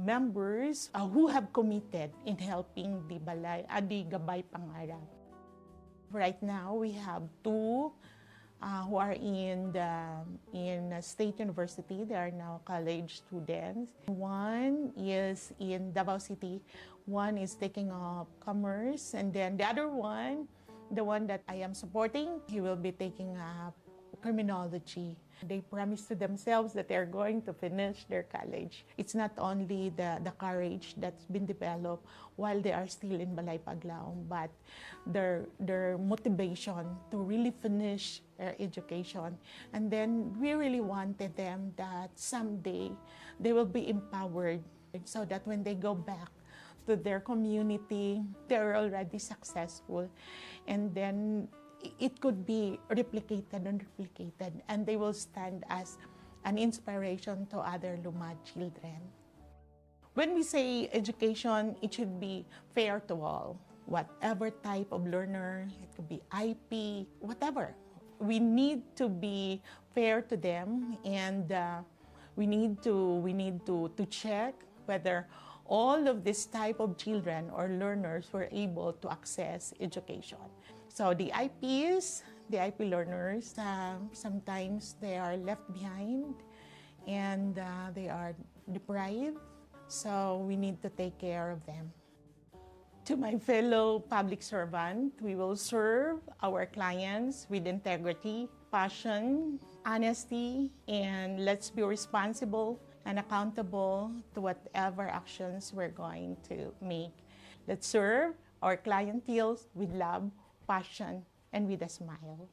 members who have committed in helping the Gabay Pangarap. Right now, we have two who are in State University. They are now college students. One is in Davao City. One is taking up commerce. And then the other one, the one that I am supporting, he will be taking up criminology. They promise to themselves that they're going to finish their college. It's not only the courage that's been developed while they are still in Balay Paglaom, but their motivation to really finish their education. And then we really wanted them that someday they will be empowered so that when they go back to their community, they're already successful. And then it could be replicated and replicated, and they will stand as an inspiration to other Lumad children. When we say education, it should be fair to all. Whatever type of learner, it could be IP, whatever. We need to be fair to them, and we need to check whether all of this type of children or learners were able to access education. So the IPs, the IP learners, sometimes they are left behind and they are deprived. So we need to take care of them. To my fellow public servant, we will serve our clients with integrity, passion, honesty, and let's be responsible and accountable to whatever actions we're going to make. Let's serve our clientele with love, passion, and with a smile.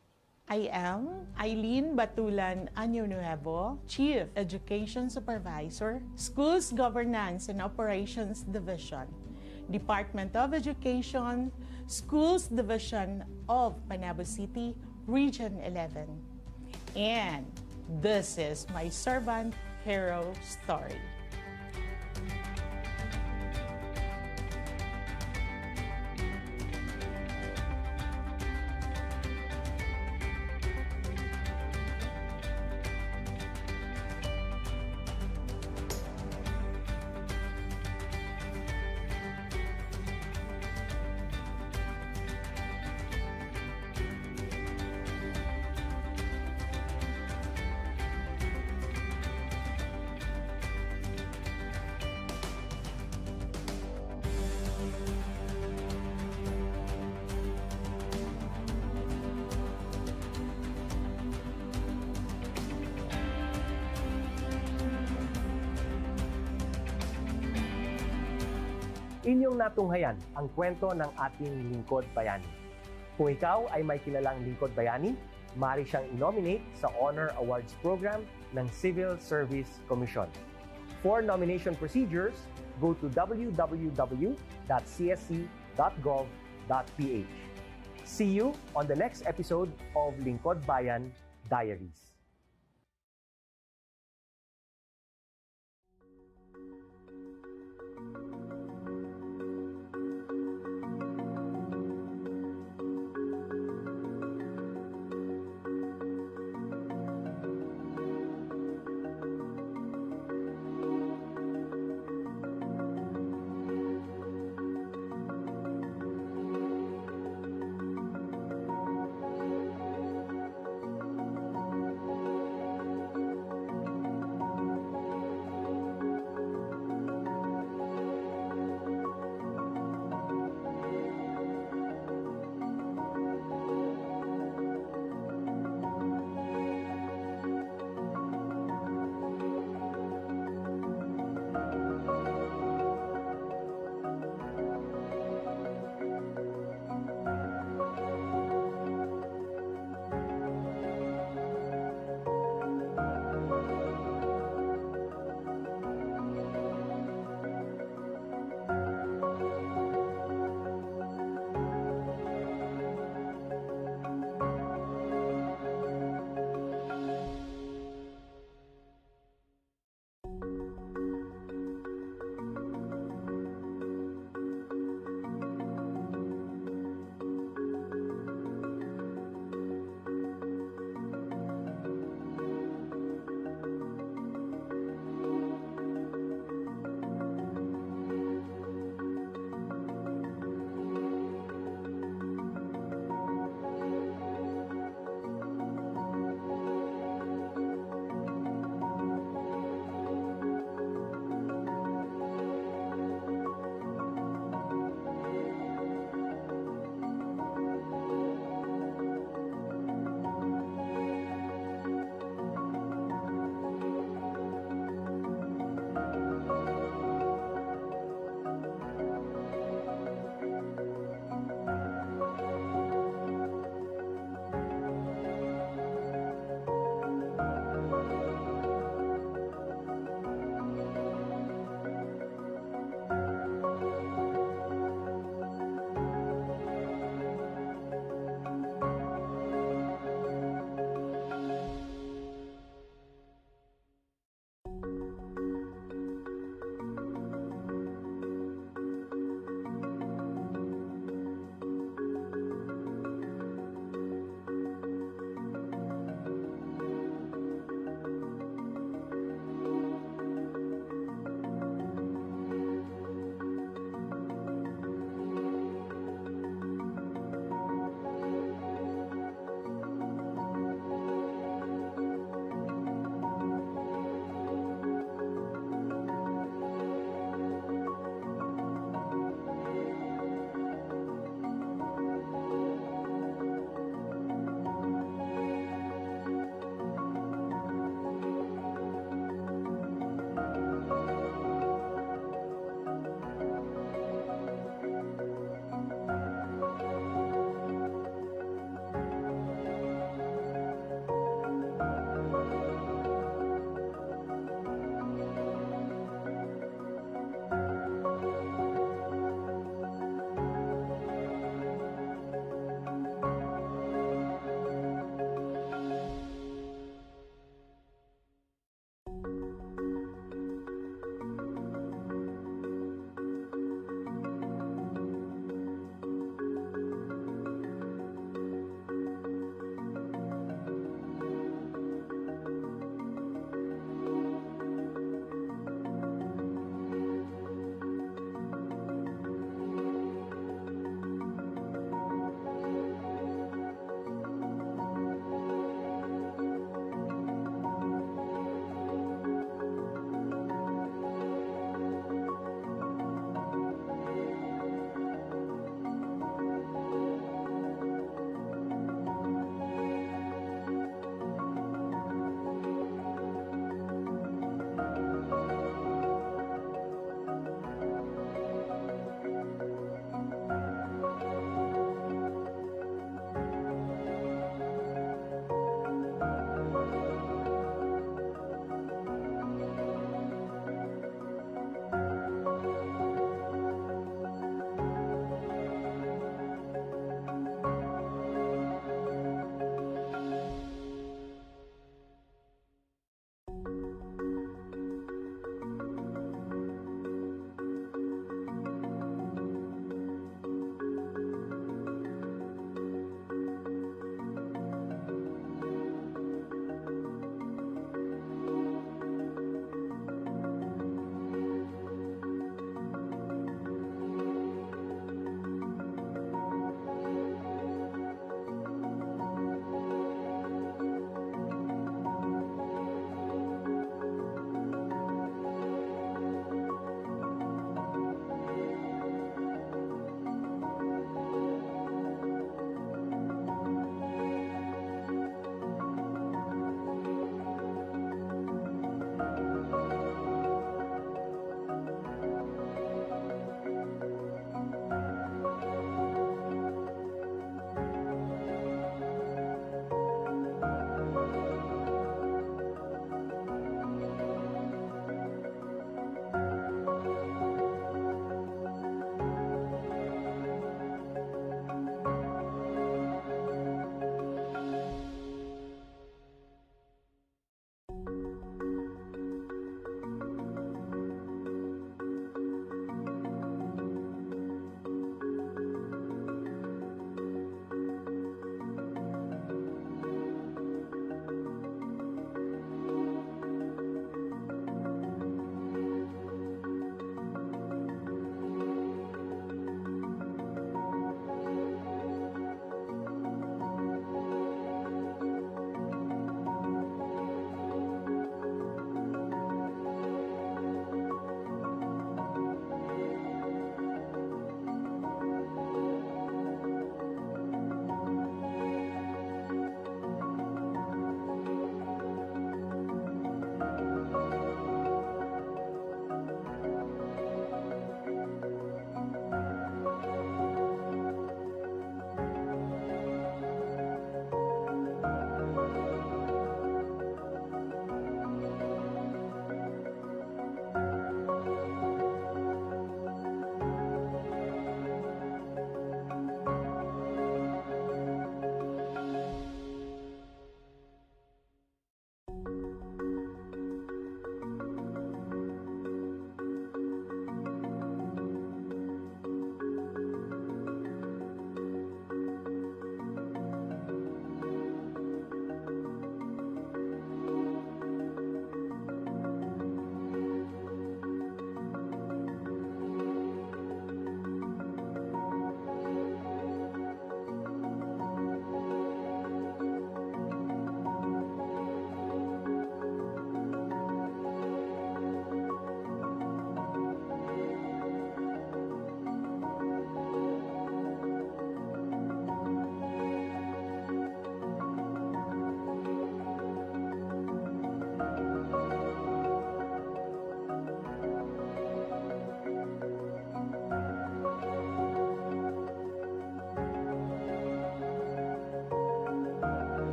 I am Eileen Batulan Año Nuevo, Chief Education Supervisor, Schools Governance and Operations Division, Department of Education, Schools Division of Panabo City, Region 11. And this is my servant hero story. Inyong natunghayan ang kwento ng ating lingkod bayani. Kung ikaw ay may kilalang lingkod bayani, maaari siyang i-nominate sa Honor Awards Program ng Civil Service Commission. For nomination procedures, go to www.csc.gov.ph. See you on the next episode of Lingkod Bayan Diaries.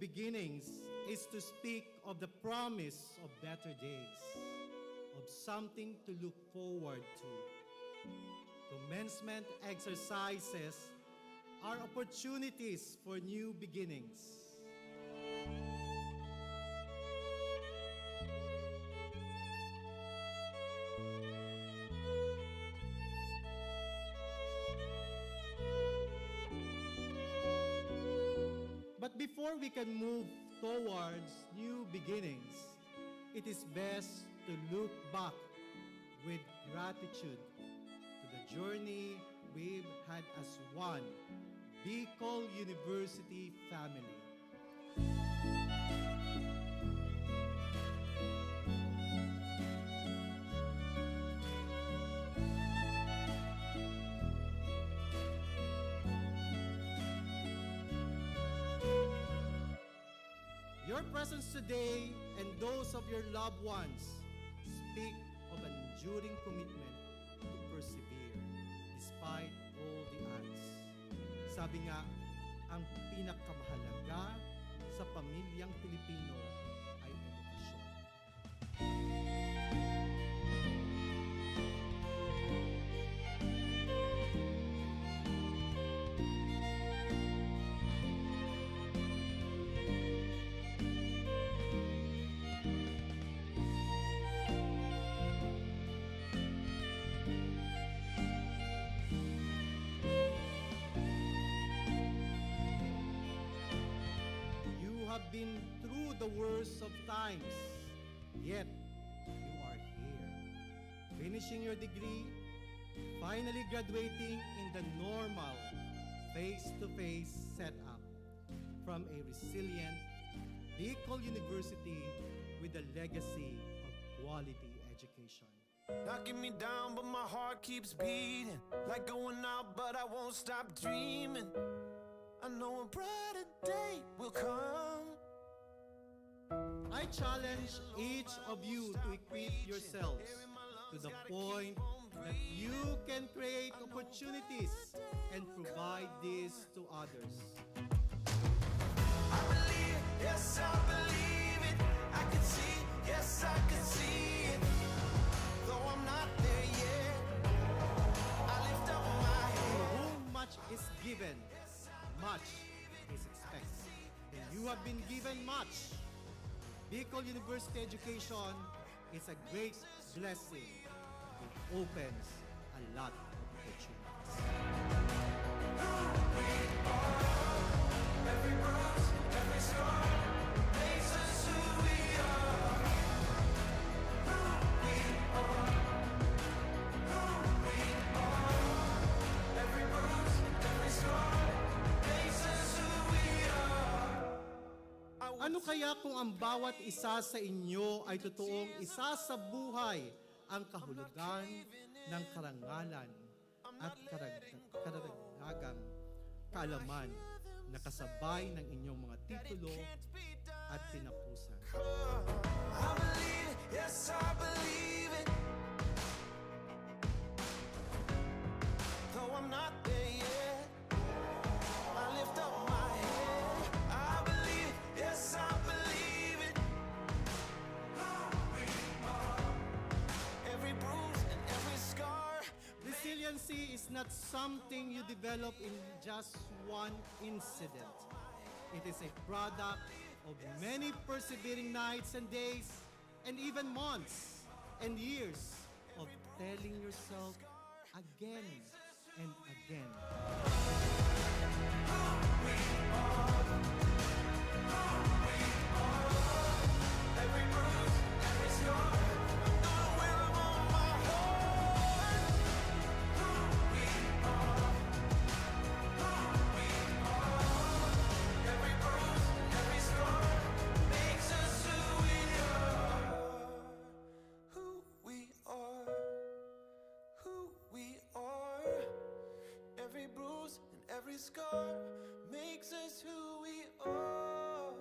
beginnings is to speak of the promise of better days, of something to look forward to. Commencement exercises are opportunities for new beginnings. But before we can move towards new beginnings, it is best to look back with gratitude to the journey we've had as one Bicol University family. Your presence today and those of your loved ones speak of an enduring commitment to persevere despite all the odds. Sabi nga, ang pinakamahalaga sa pamilyang Pilipino ay edukasyon. Have been through the worst of times, yet you are here, finishing your degree, finally graduating in the normal face-to-face setup from a resilient Bicol University with a legacy of quality education. Knocking me down, but my heart keeps beating. Like going out, but I won't stop dreaming. I know a brighter day will come. I challenge each of you to equip yourselves to the point that you can create opportunities and provide this to others. I believe, yes, I believe it. I can see, yes, I can see it. Though I'm not there yet, I lift up my To head. whom much is given, much is expected. And you have been given much. Bicol University education is a great blessing. It opens a lot of opportunities. Every bruise, every scar makes us who we are. Who we are. Who we are. Every bruise, every scar makes us who we are. Ano kaya kung ang bawat isa sa inyo ay totoong isa sa buhay ang kahulugan ng karangalan at karagdagang kaalaman na kasabay ng inyong mga titulo at tinapusan? I believe it, yes, I believe it. Though I'm not there yet, I lift up my head. I believe it, yes, I believe it. Every bruise and every scar. Resiliency is not something you develop in just one incident. It is a product of many persevering nights and days, and even months and years of telling yourself again and again. Every bruise, every scar. I'm gonna wear 'em on my heart. Who we are. Who we are. Every bruise, every scar makes us who we are. Who we are. Who we are. Every bruise and every scar makes us who we are.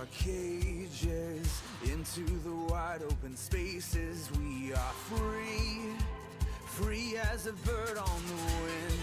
our cages into the wide open spaces. We are free, free as a bird on the wind.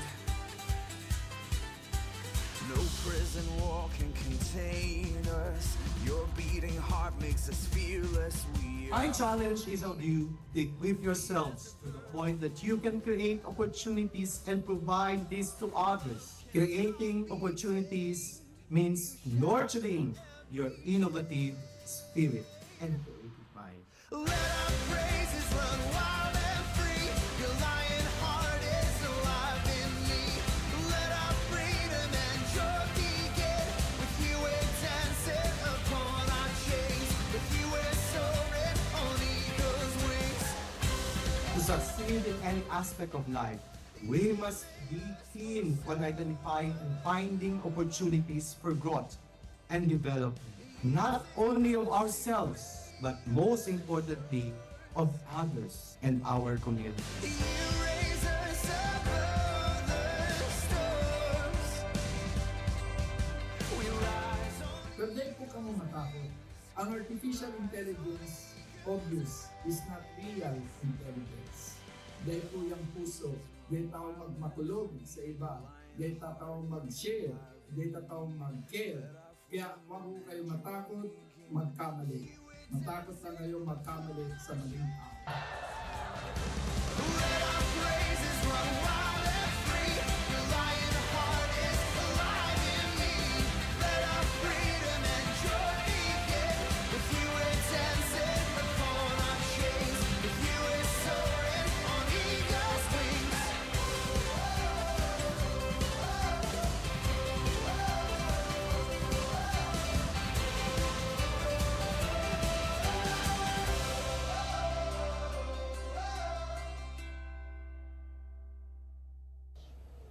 No prison wall can contain us. Your beating heart makes us fearless. We I challenge each of you to equip yourselves to the point that you can create opportunities and provide this to others. Creating opportunities means nurturing your innovative spirit and creative mind. let our praises run wild and free. Your lion heart is alive in me. Let our freedom and joy begin. With you we're dancing upon our chains. With you we're soaring on eagle's wings. To succeed in any aspect of life, we must be keen on identifying and finding opportunities for growth and development, not only of ourselves, but most importantly, of others and our community. You raise us above the storms. We rise on. Pero po kamo matakot. Ang artificial intelligence, obvious, is not real intelligence. Dahil po yung puso, dahil tao magmatulog sa iba, dahil tao mag-share, dahil tao mag-care. Kaya huwag po kayo matakot, magkamali. Matakot na kayo magkamali sa maling tao. Let our praises run wild and free. Your lion heart is alive in me. Let our freedom and joy begin. With you we're dancing upon our chains. With you we're soaring on eagle's wings.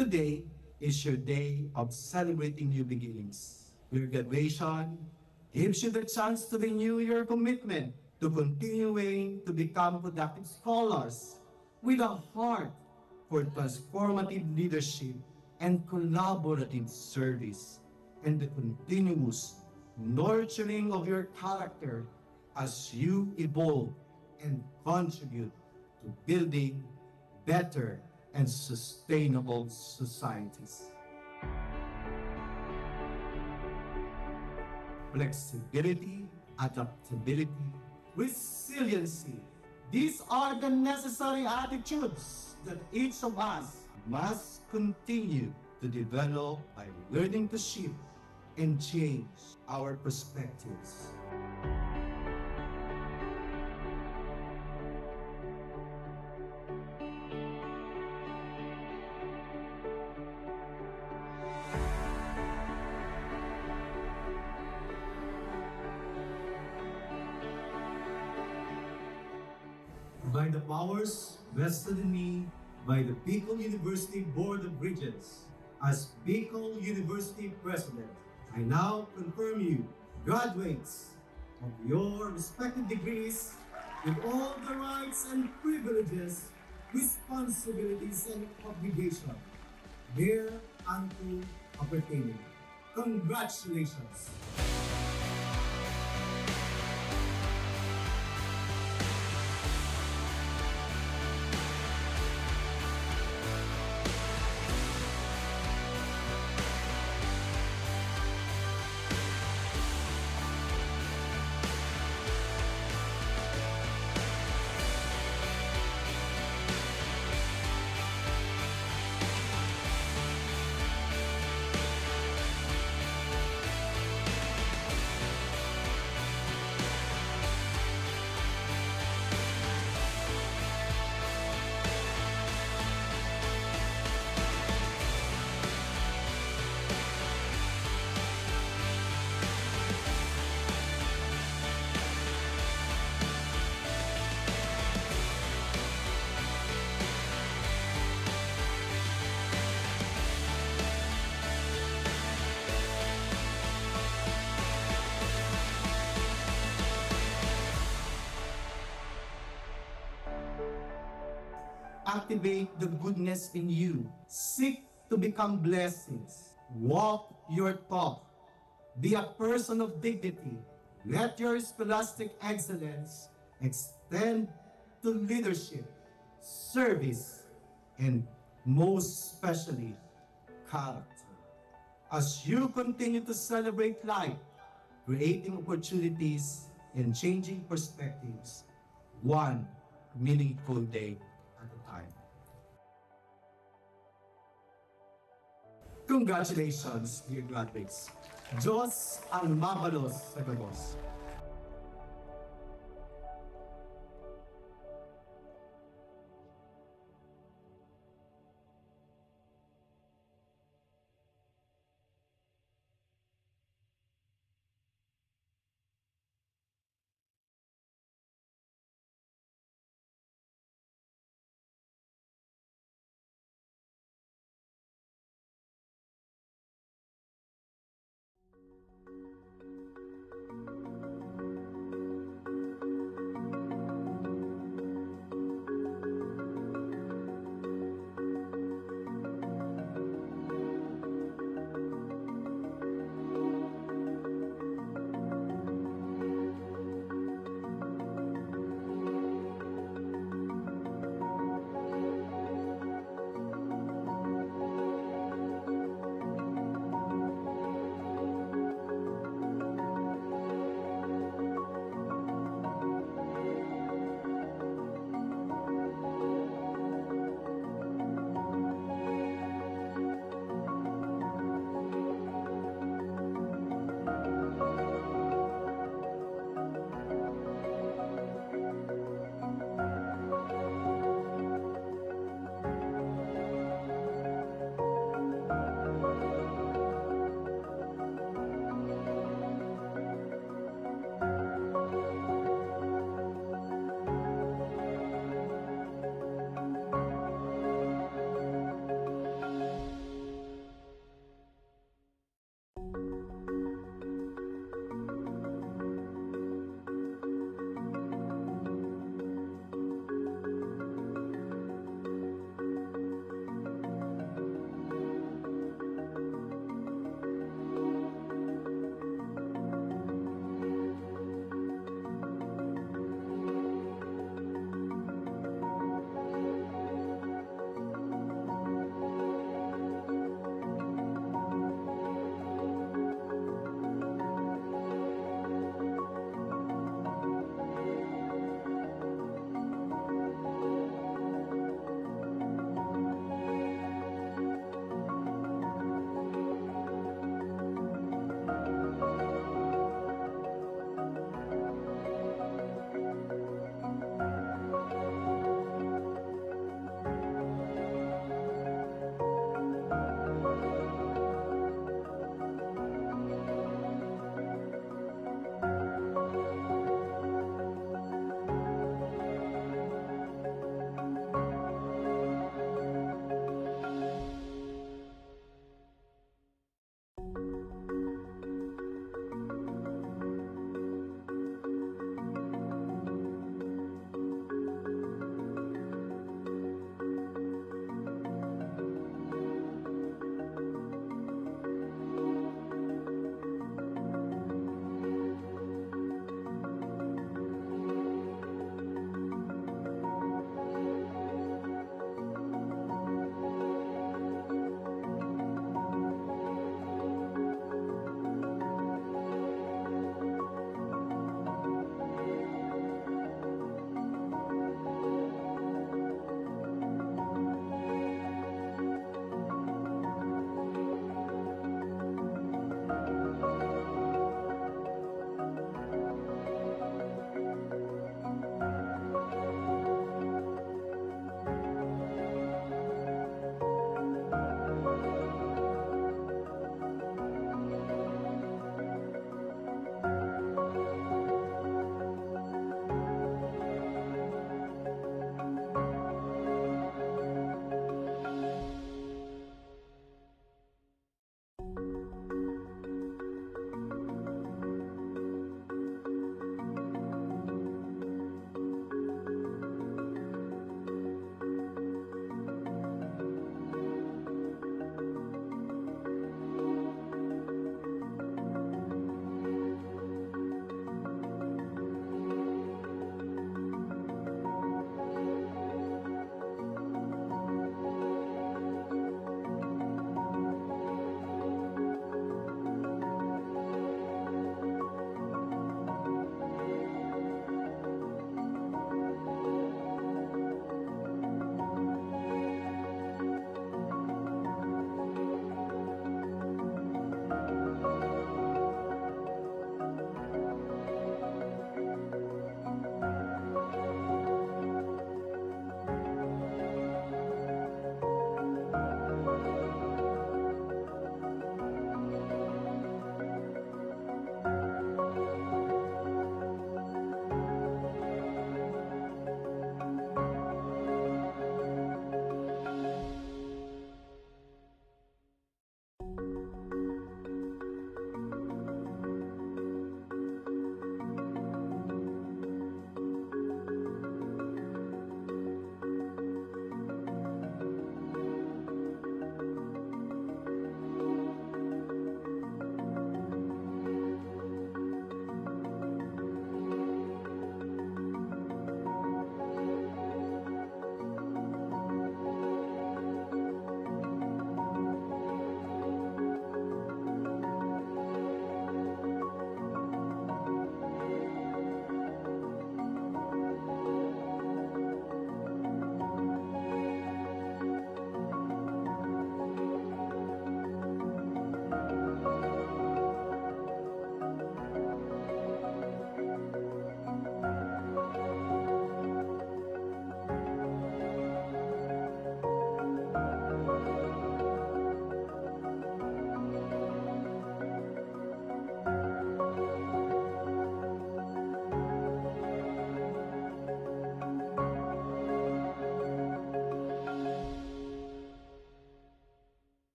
Today is your day of celebrating new beginnings. Your graduation gives you the chance to renew your commitment to continuing to become productive scholars with a heart for transformative leadership and collaborative service, and the continuous nurturing of your character as you evolve and contribute to building better and sustainable societies. Flexibility, adaptability, resiliency. These are the necessary attitudes that each of us must continue to develop by learning to shift and change our perspectives. By the powers vested in me by the Bicol University Board of Regents, as Bicol University President, I now confirm you graduates of your respective degrees with all the rights and privileges, responsibilities, and obligations thereunto appertaining. Congratulations! Activate the goodness in you. Seek to become blessings. Walk your talk. Be a person of dignity Let your scholastic excellence extend to leadership, service, and most especially, character. As you continue to celebrate life, creating opportunities and changing perspectives, one meaningful day at a time. Congratulations, dear graduates. Diyos ang mabalos sa gabos.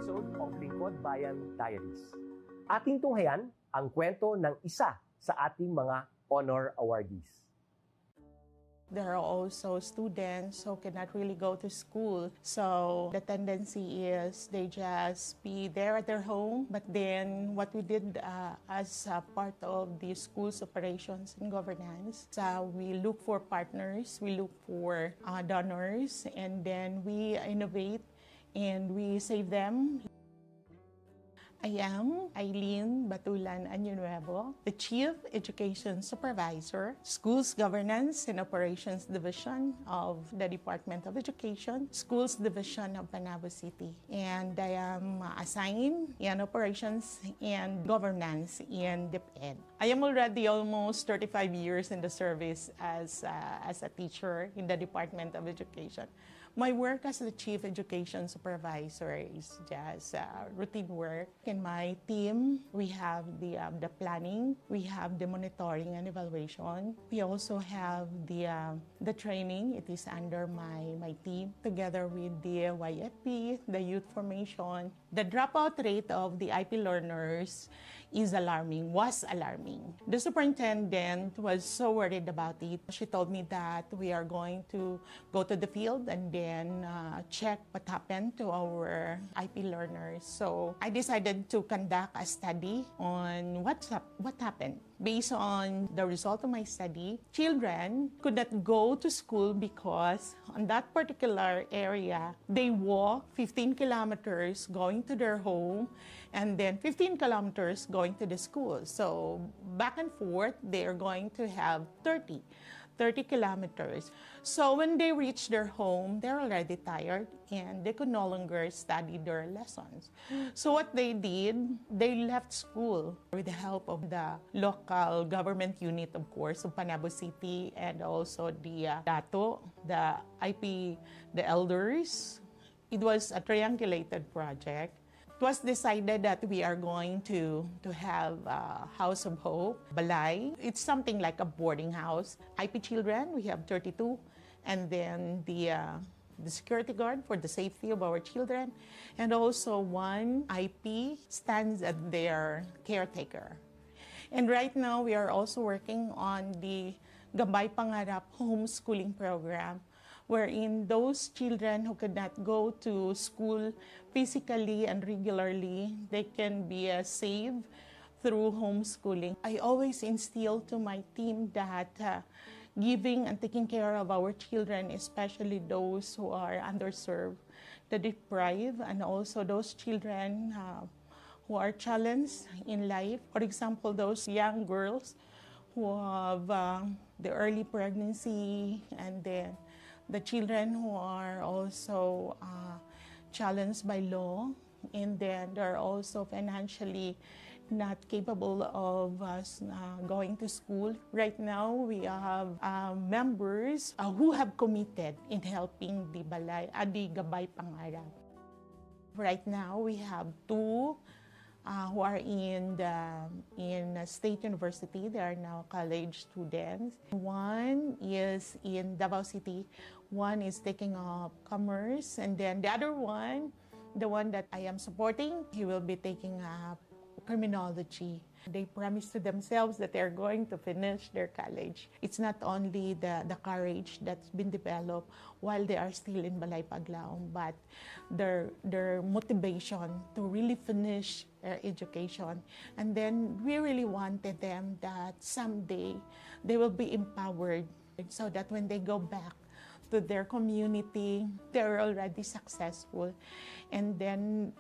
episode of Lingkod Bayan Diaries. Ating tunghayan ang kwento ng isa sa ating mga honor awardees. There are also students who cannot really go to school. So the tendency is they just be there at their home. But then what we did as part of the school's operations and governance, we look for partners, we look for donors, and then we innovate and we save them. I am Eileen Batulan Añonuevo, the Chief Education Supervisor, Schools Governance and Operations Division of the Department of Education, Schools Division of Panabo City. And I am assigned in Operations and Governance in DepEd. I am already almost 35 years in the service as a teacher in the Department of Education. My work as the Chief Education Supervisor is just routine work. In my team, we have the planning, we have the monitoring and evaluation. We also have the training. It is under my team, together with the YFP, the youth formation. The dropout rate of the IP learners was alarming. The superintendent was so worried about it. She told me that we are going to go to the field and then check what happened to our IP learners. So I decided to conduct a study on what happened. Based on the result of my study, children could not go to school because on that particular area, they walk 15 kilometers going to their home and then 15 kilometers going to the school. So back and forth, they are going to have 30 kilometers. So when they reach their home, they're already tired and they could no longer study their lessons. So what they did, they left school with the help of the local government unit, of course, of Panabo City, and also the DATO, the IP, the elders. It was a triangulated project. It was decided that we are going to have a House of Hope, Balay. It's something like a boarding house. IP children, we have 32, and then the security guard for the safety of our children, and also one IP stands as their caretaker. And right now, we are also working on the Gabay Pangarap homeschooling program, wherein those children who could not go to school physically and regularly, they can be saved through homeschooling. I always instill to my team that giving and taking care of our children, especially those who are underserved, the deprived, and also those children who are challenged in life. For example, those young girls who have the early pregnancy, and then the children who are also challenged by law, and then they're also financially not capable of going to school. Right now, we have members who have committed in helping the Gabay Pangarap. Right now, we have two who are in State University. They are now college students. One is in Davao City. One is taking up commerce. And then the other one, the one that I am supporting, he will be taking up criminology. They promise to themselves that they're going to finish their college. It's not only the courage that's been developed while they are still in Balay Paglaom, but their motivation to really finish their education. And then we really wanted them that someday they will be empowered so that when they go back to their community, they're already successful. And then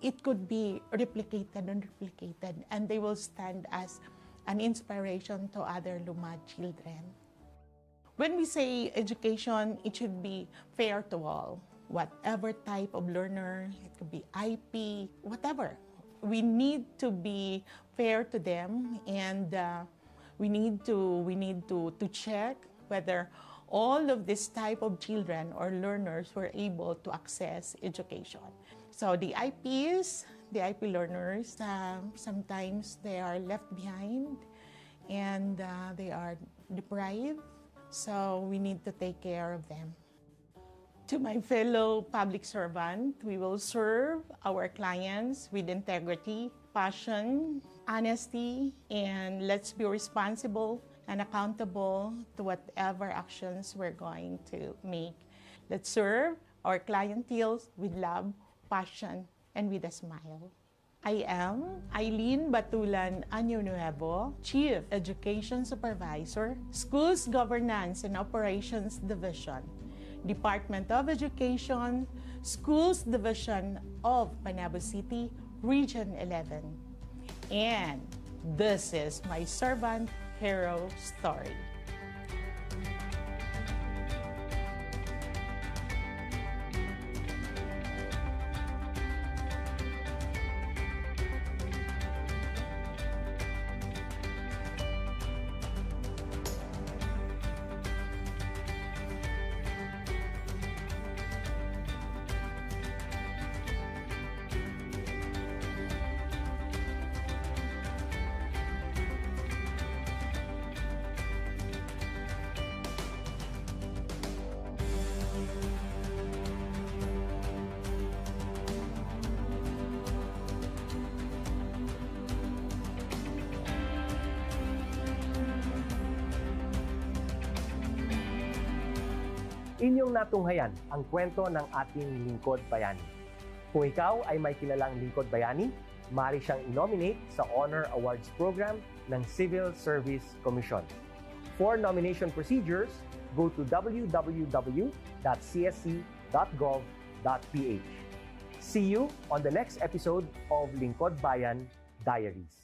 it could be replicated and replicated, and they will stand as an inspiration to other Lumad children. When we say education, it should be fair to all. Whatever type of learner, it could be IP, whatever. We need to be fair to them, and we need to check whether all of this type of children or learners were able to access education. So the IPs, the IP learners, sometimes they are left behind and they are deprived. So we need to take care of them. To my fellow public servant, we will serve our clients with integrity, passion, honesty, and let's be responsible and accountable to whatever actions we're going to make. Let's serve our clientele with love, passion, and with a smile. I am Eileen Batulan Año Nuevo, Chief Education Supervisor, Schools Governance and Operations Division, Department of Education, Schools Division of Panabo City, Region 11. And this is my servant hero story. Inyong natunghayan ang kwento ng ating lingkod bayani. Kung ikaw ay may kilalang lingkod bayani, maaari siyang i-nominate sa Honor Awards Program ng Civil Service Commission. For nomination procedures, go to www.csc.gov.ph. See you on the next episode of Lingkod Bayan Diaries.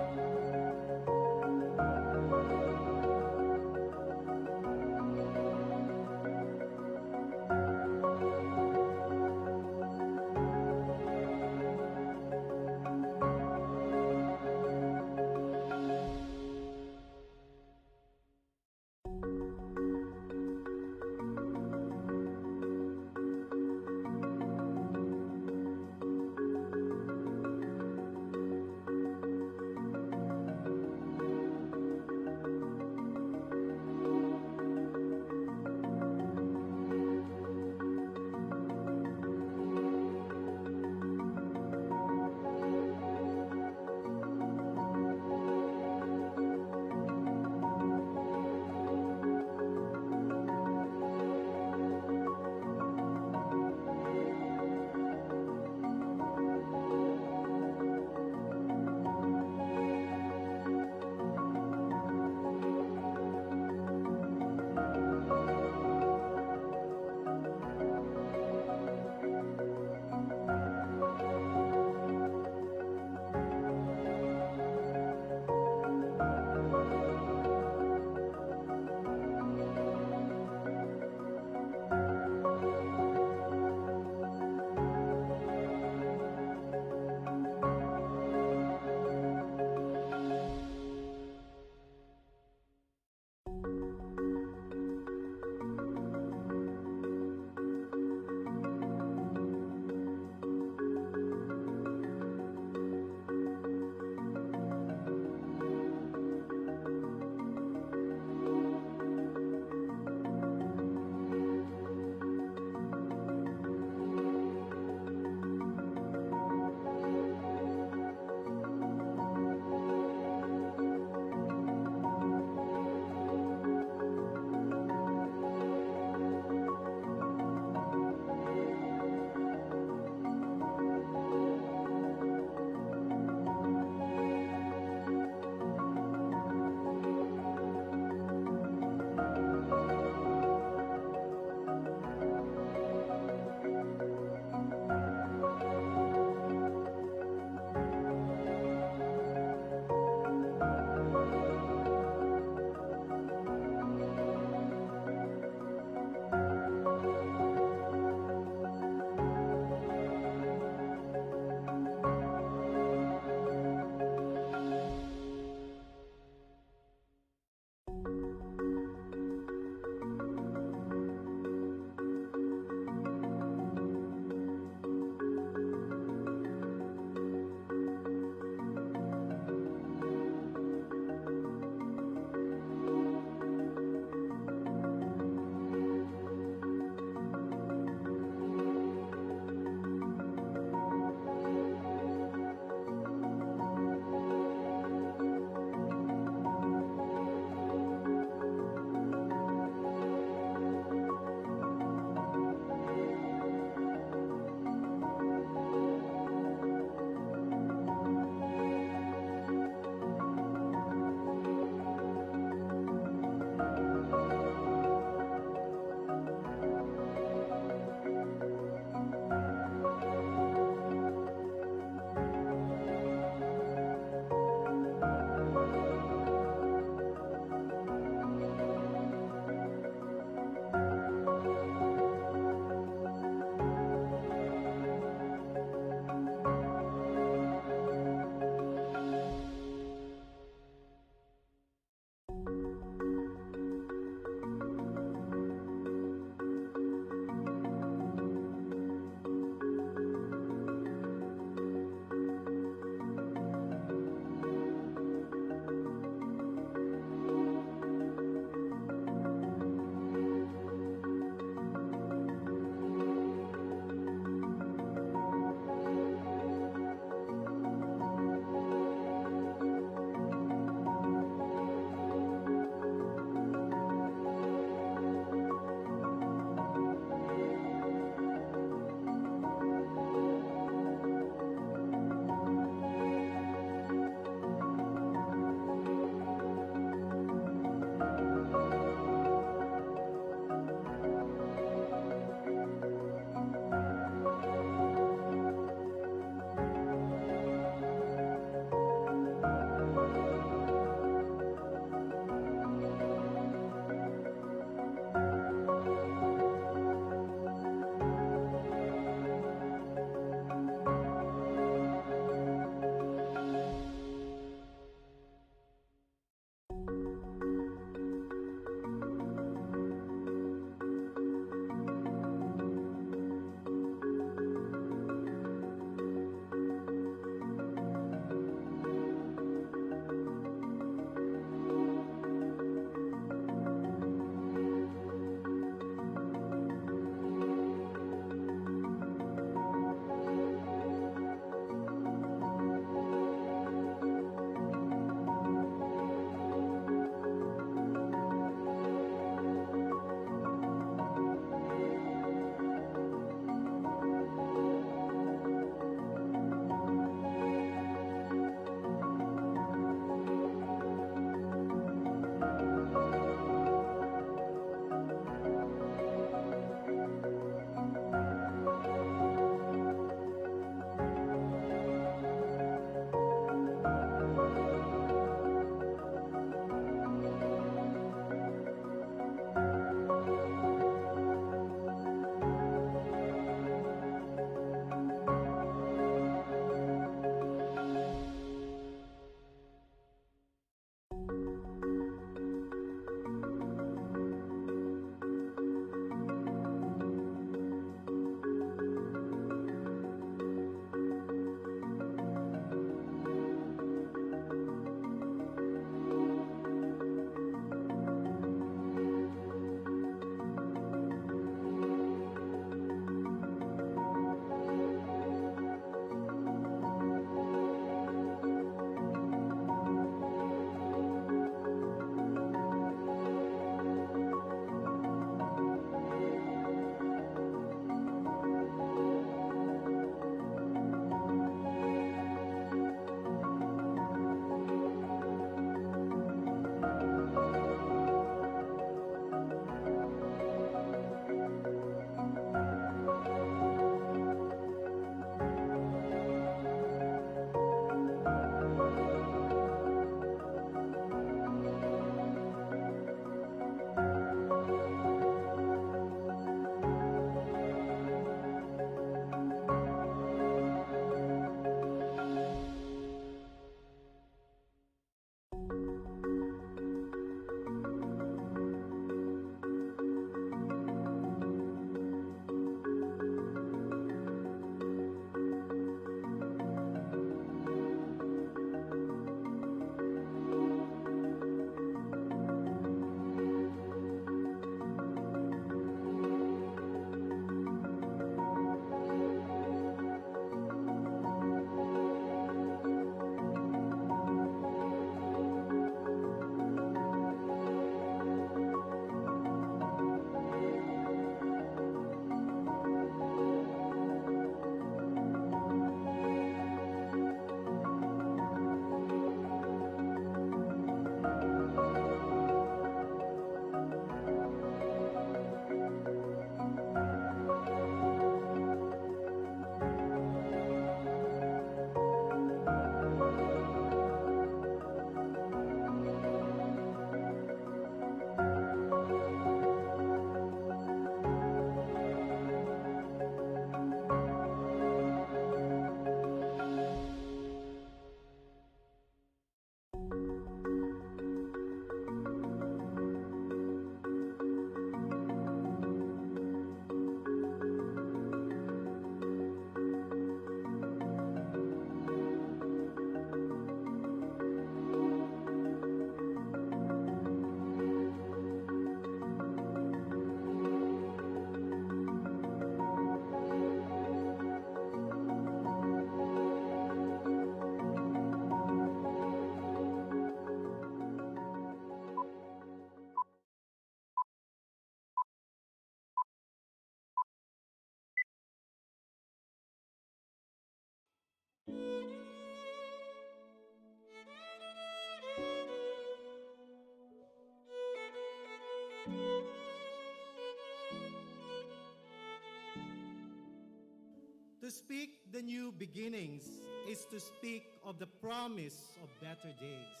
speak the new beginnings is to speak of the promise of better days,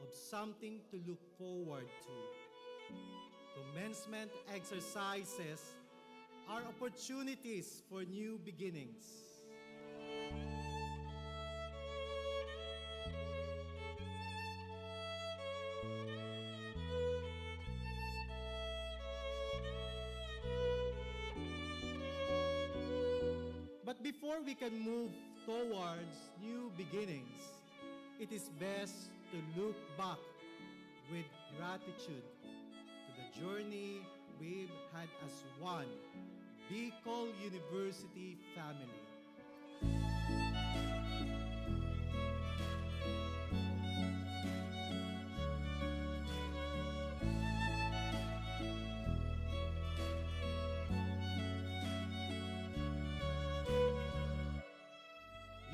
of something to look forward to. Commencement exercises are opportunities for new beginnings. But before we can move towards new beginnings, it is best to look back with gratitude to the journey we've had as one Bicol University family.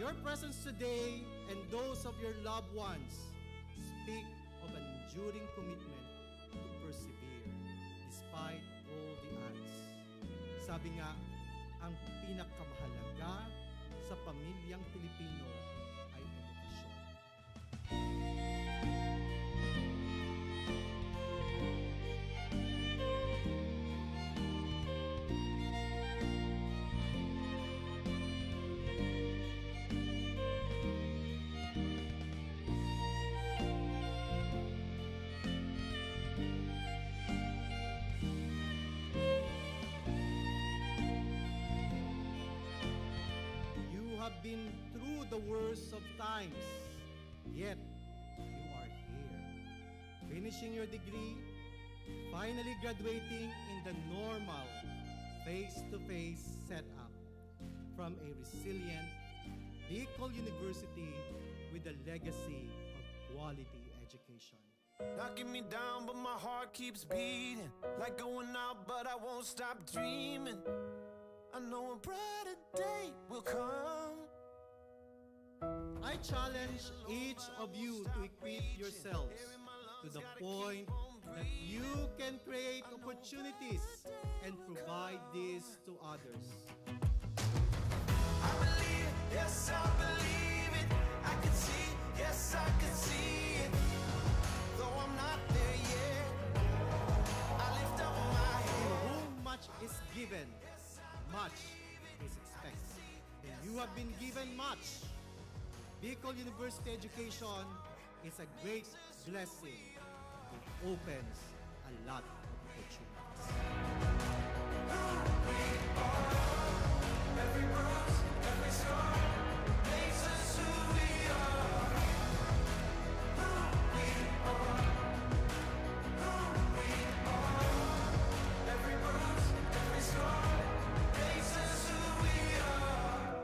Your presence today and those of your loved ones speak of an enduring commitment to persevere despite all the odds. Sabi nga, ang pinakamahalaga sa pamilyang Pilipino ay edukasyon. Have been through the worst of times, yet you are here, finishing your degree, finally graduating in the normal face-to-face setup from a resilient Bicol University with a legacy of quality education. Knocking me down, but my heart keeps beating. Like going out, but I won't stop dreaming. I know a brighter day will come. I challenge each of you to equip yourselves to the point that you can create opportunities and provide this to others. I believe, yes, I believe it. I can see, yes, I can see it. Though I'm not there yet, I lift up my To head. whom much is given, much is expected. And you have been given much. Bicol University education is a great blessing. It opens a lot of opportunities. Every bruise, every scar makes us who we are. Who we are. Who we are. Every bruise, every scar makes us who we are.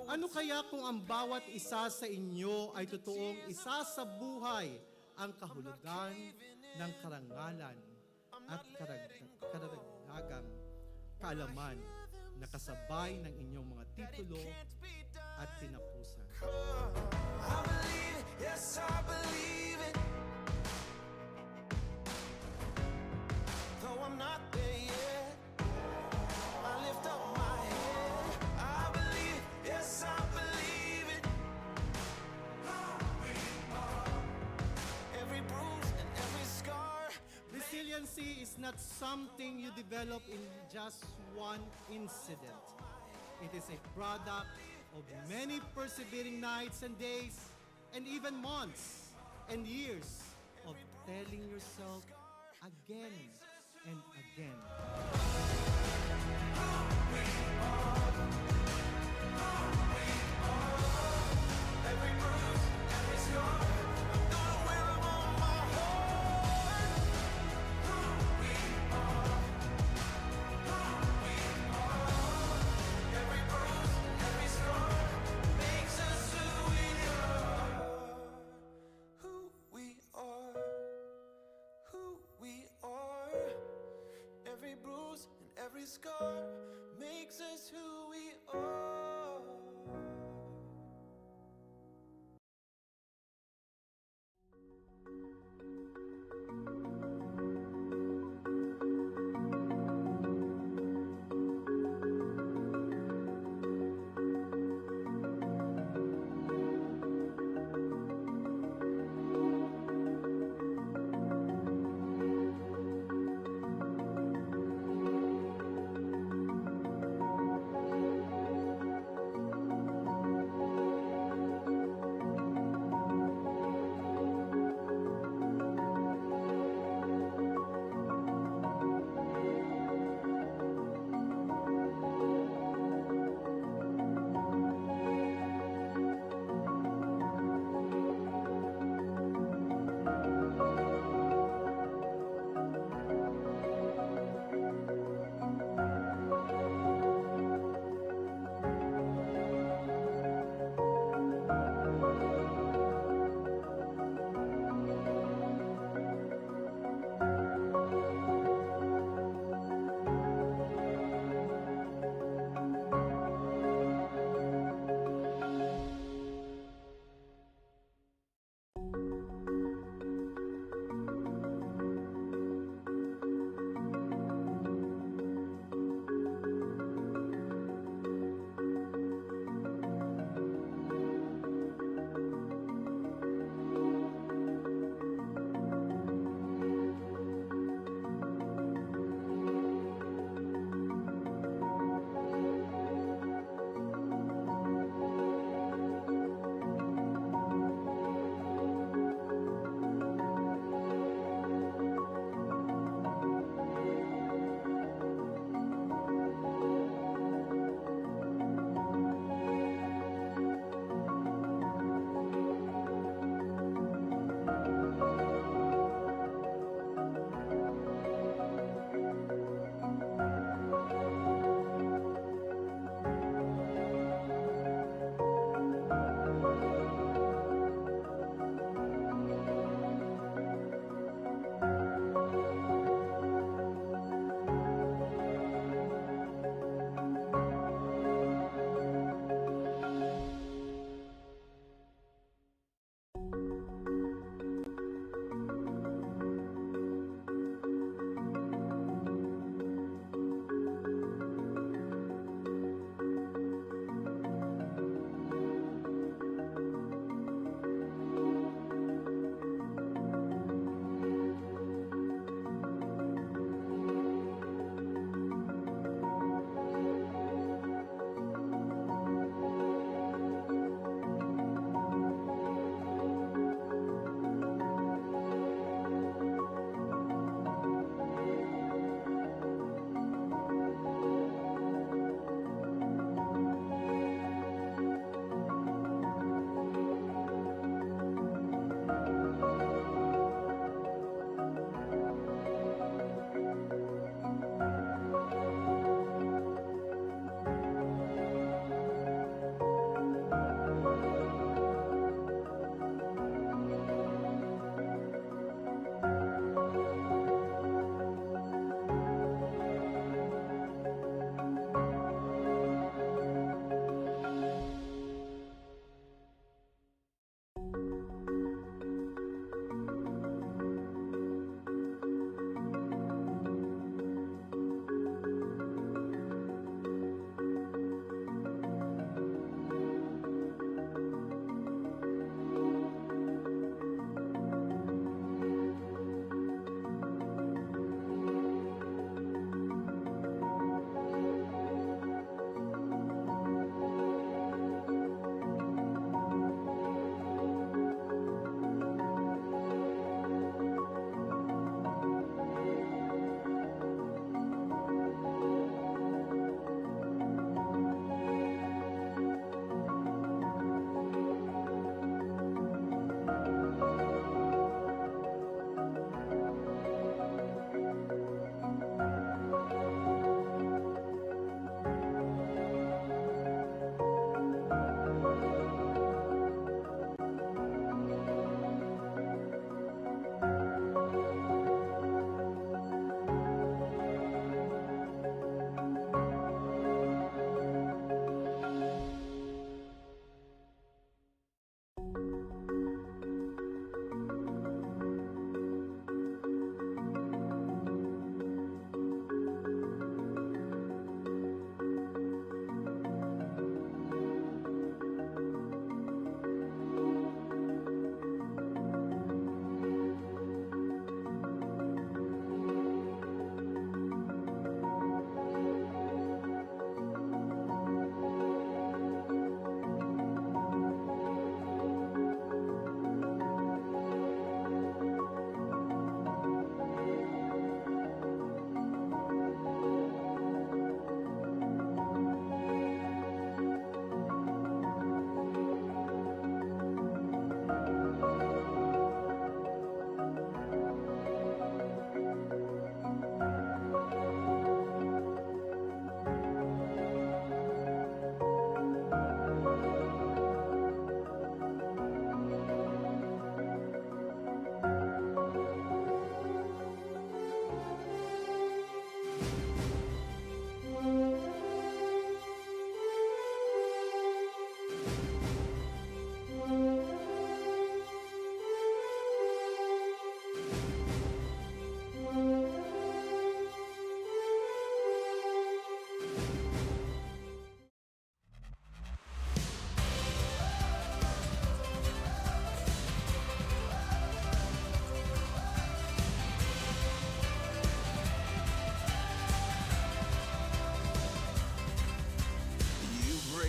Ano kaya kung ang bawat isa sa inyo ay totoong isa sa buhay ang kahulugan ng karangalan at karagdagang kaalaman na kasabay ng inyong mga titulo at tinapusan. I believe it, yes, I believe it. Though I'm not there yet, I lift up my head. I believe, yes, I believe it. Every bruise and every scar. Resiliency is not something you develop in just one incident. It is a product of many persevering nights and days, and even months and years of telling yourself again and again. Every bruise, every scar. I'm gonna wear 'em on my heart. Who we are. Who we are. Every bruise, every scar makes us who we are. Who we are. Who we are. Every bruise and every scar makes us who we are.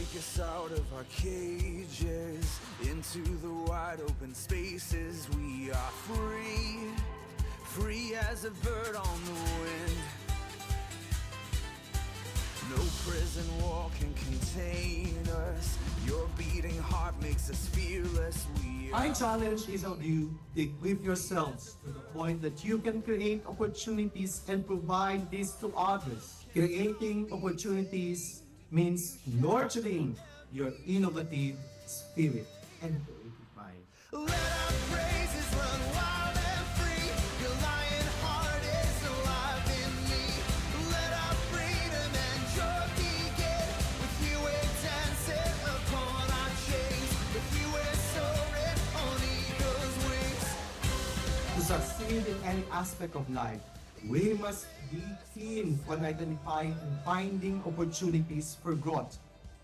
break us out of our cages into the wide open spaces. We are free, free as a bird on the wind. No prison wall can contain us. Your beating heart makes us fearless. We I are challenge each of you to equip yourselves to the point that you can create opportunities and provide this to others. Creating opportunities means nurturing your innovative spirit and creative mind. let our praises run wild and free. Your lion heart is alive in me. Let our freedom and joy begin. With you we're dancing upon our chains. With you we're soaring on eagle's wings. To succeed in any aspect of life, we must be keen on identifying and finding opportunities for growth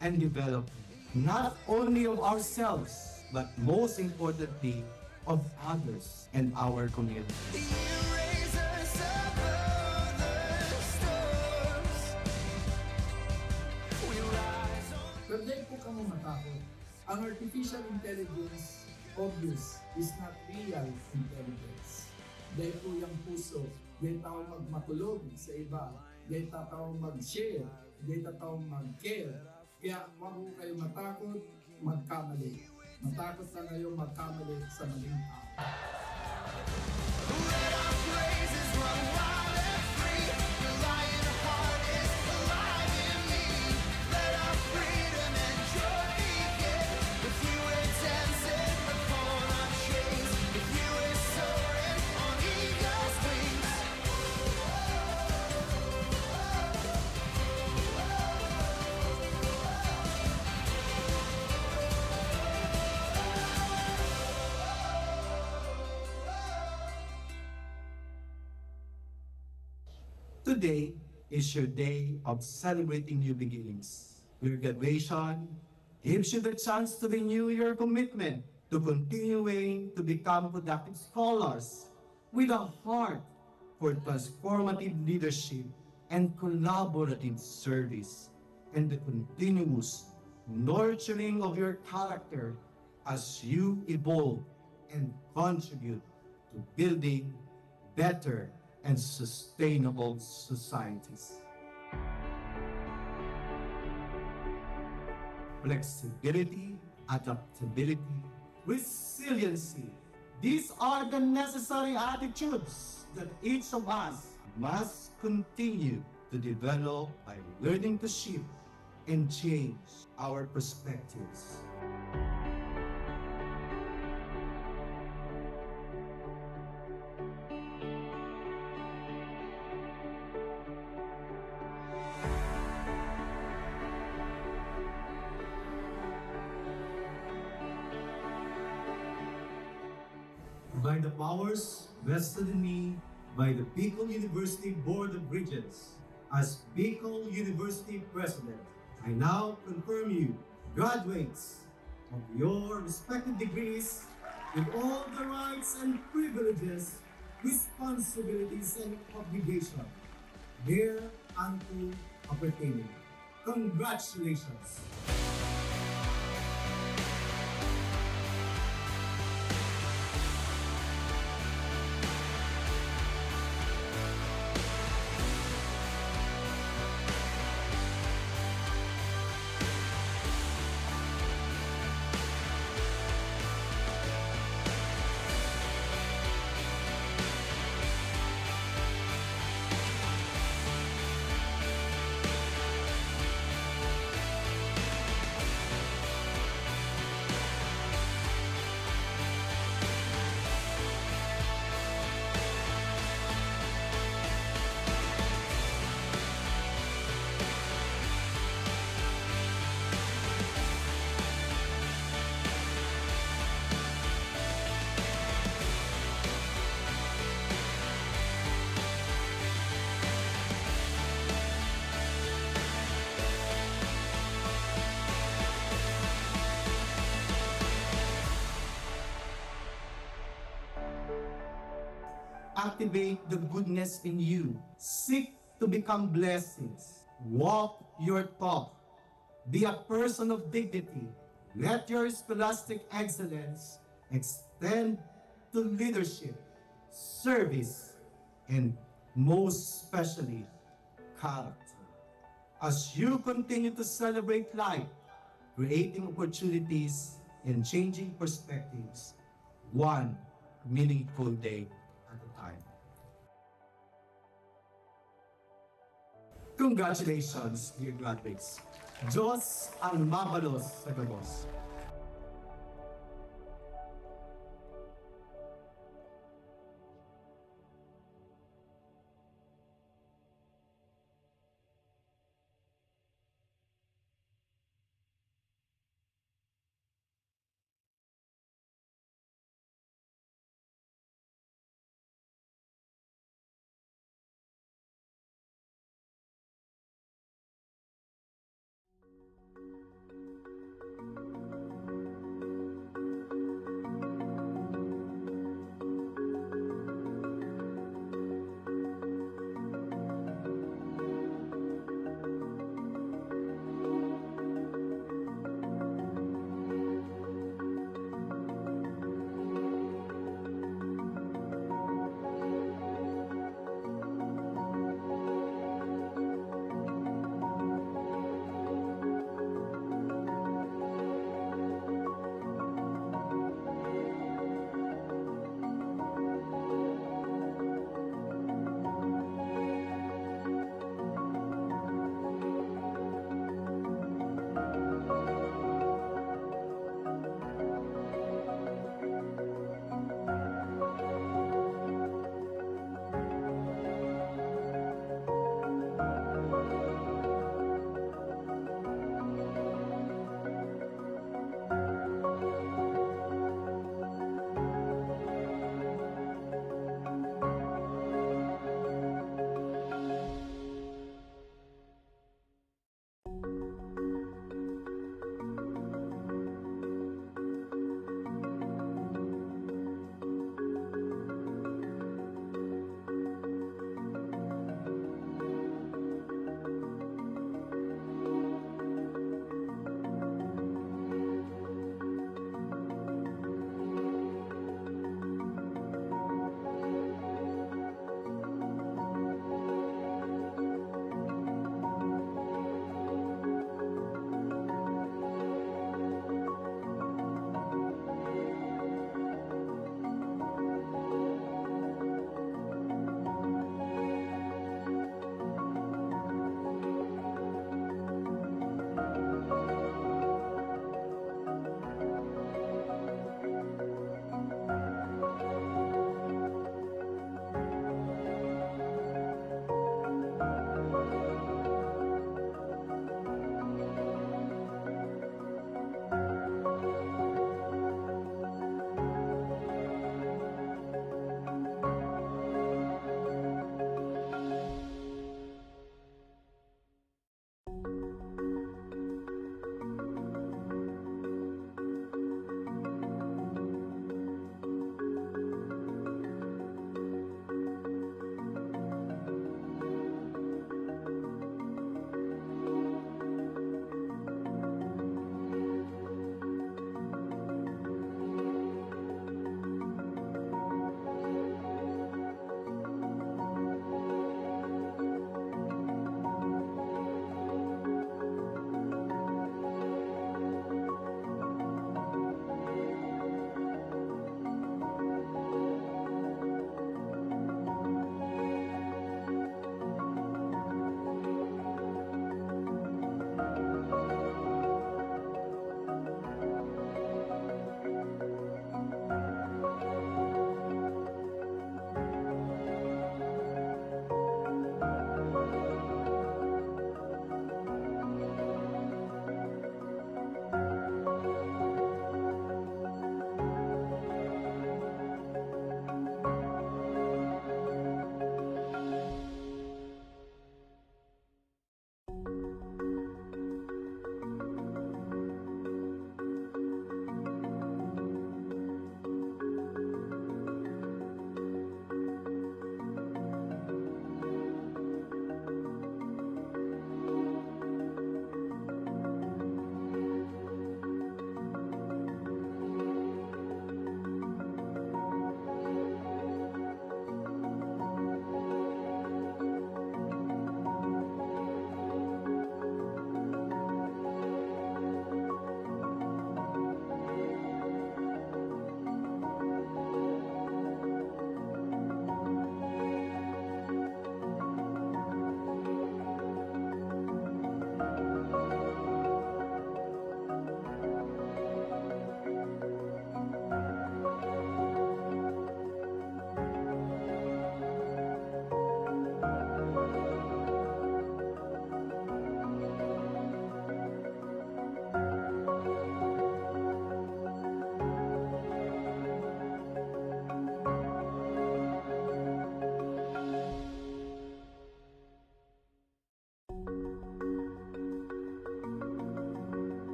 and development, not only of ourselves, but most importantly, of others and our community. You raise us above the storms. We rise on. Pero po ka mo matakot. Ang artificial intelligence, obvious, is not real intelligence. Dahil po yung puso, dahil tao magmatulog sa iba, dahil tao mag-share, dahil tao mag-care. Kaya huwag po kayo matakot, magkamali. Matakot na kayo magkamali sa maling tao. Let our praises run wild and free. Your lion heart is alive in me. Let our freedom and joy begin. With you we're dancing upon our chains. With you we're soaring on eagle's wings. Today is your day of celebrating new beginnings. Your graduation gives you the chance to renew your commitment to continuing to become productive scholars with a heart for transformative leadership and collaborative service, and the continuous nurturing of your character as you evolve and contribute to building better and sustainable societies. Flexibility, adaptability, resiliency. These are the necessary attitudes that each of us must continue to develop by learning to shift and change our perspectives. By the powers vested in me by the Bicol University Board of Regents, as Bicol University President, I now confirm you graduates of your respective degrees with all the rights and privileges, responsibilities and obligations thereunto appertaining. Congratulations! Activate the goodness in you. Seek to become blessings. Walk your talk. Be a person of dignity. Let your scholastic excellence extend to leadership, service, and most especially, character. As you continue to celebrate life, creating opportunities and changing perspectives, one meaningful day at a time. Congratulations, dear graduates. Diyos ang mabalos sa gabos.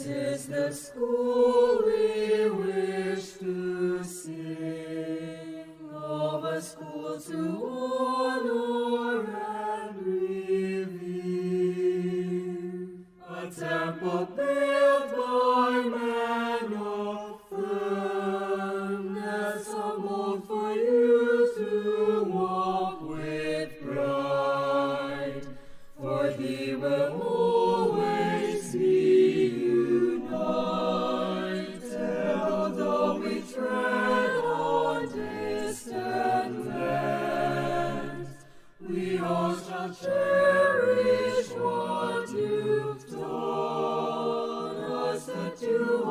is the school we wish to sing, of a school to honor and revere, a temple built by man of firmness, a mold for you to walk with pride, for He will always be united, although we tread on distant lands. We all shall cherish what you've taught us, that you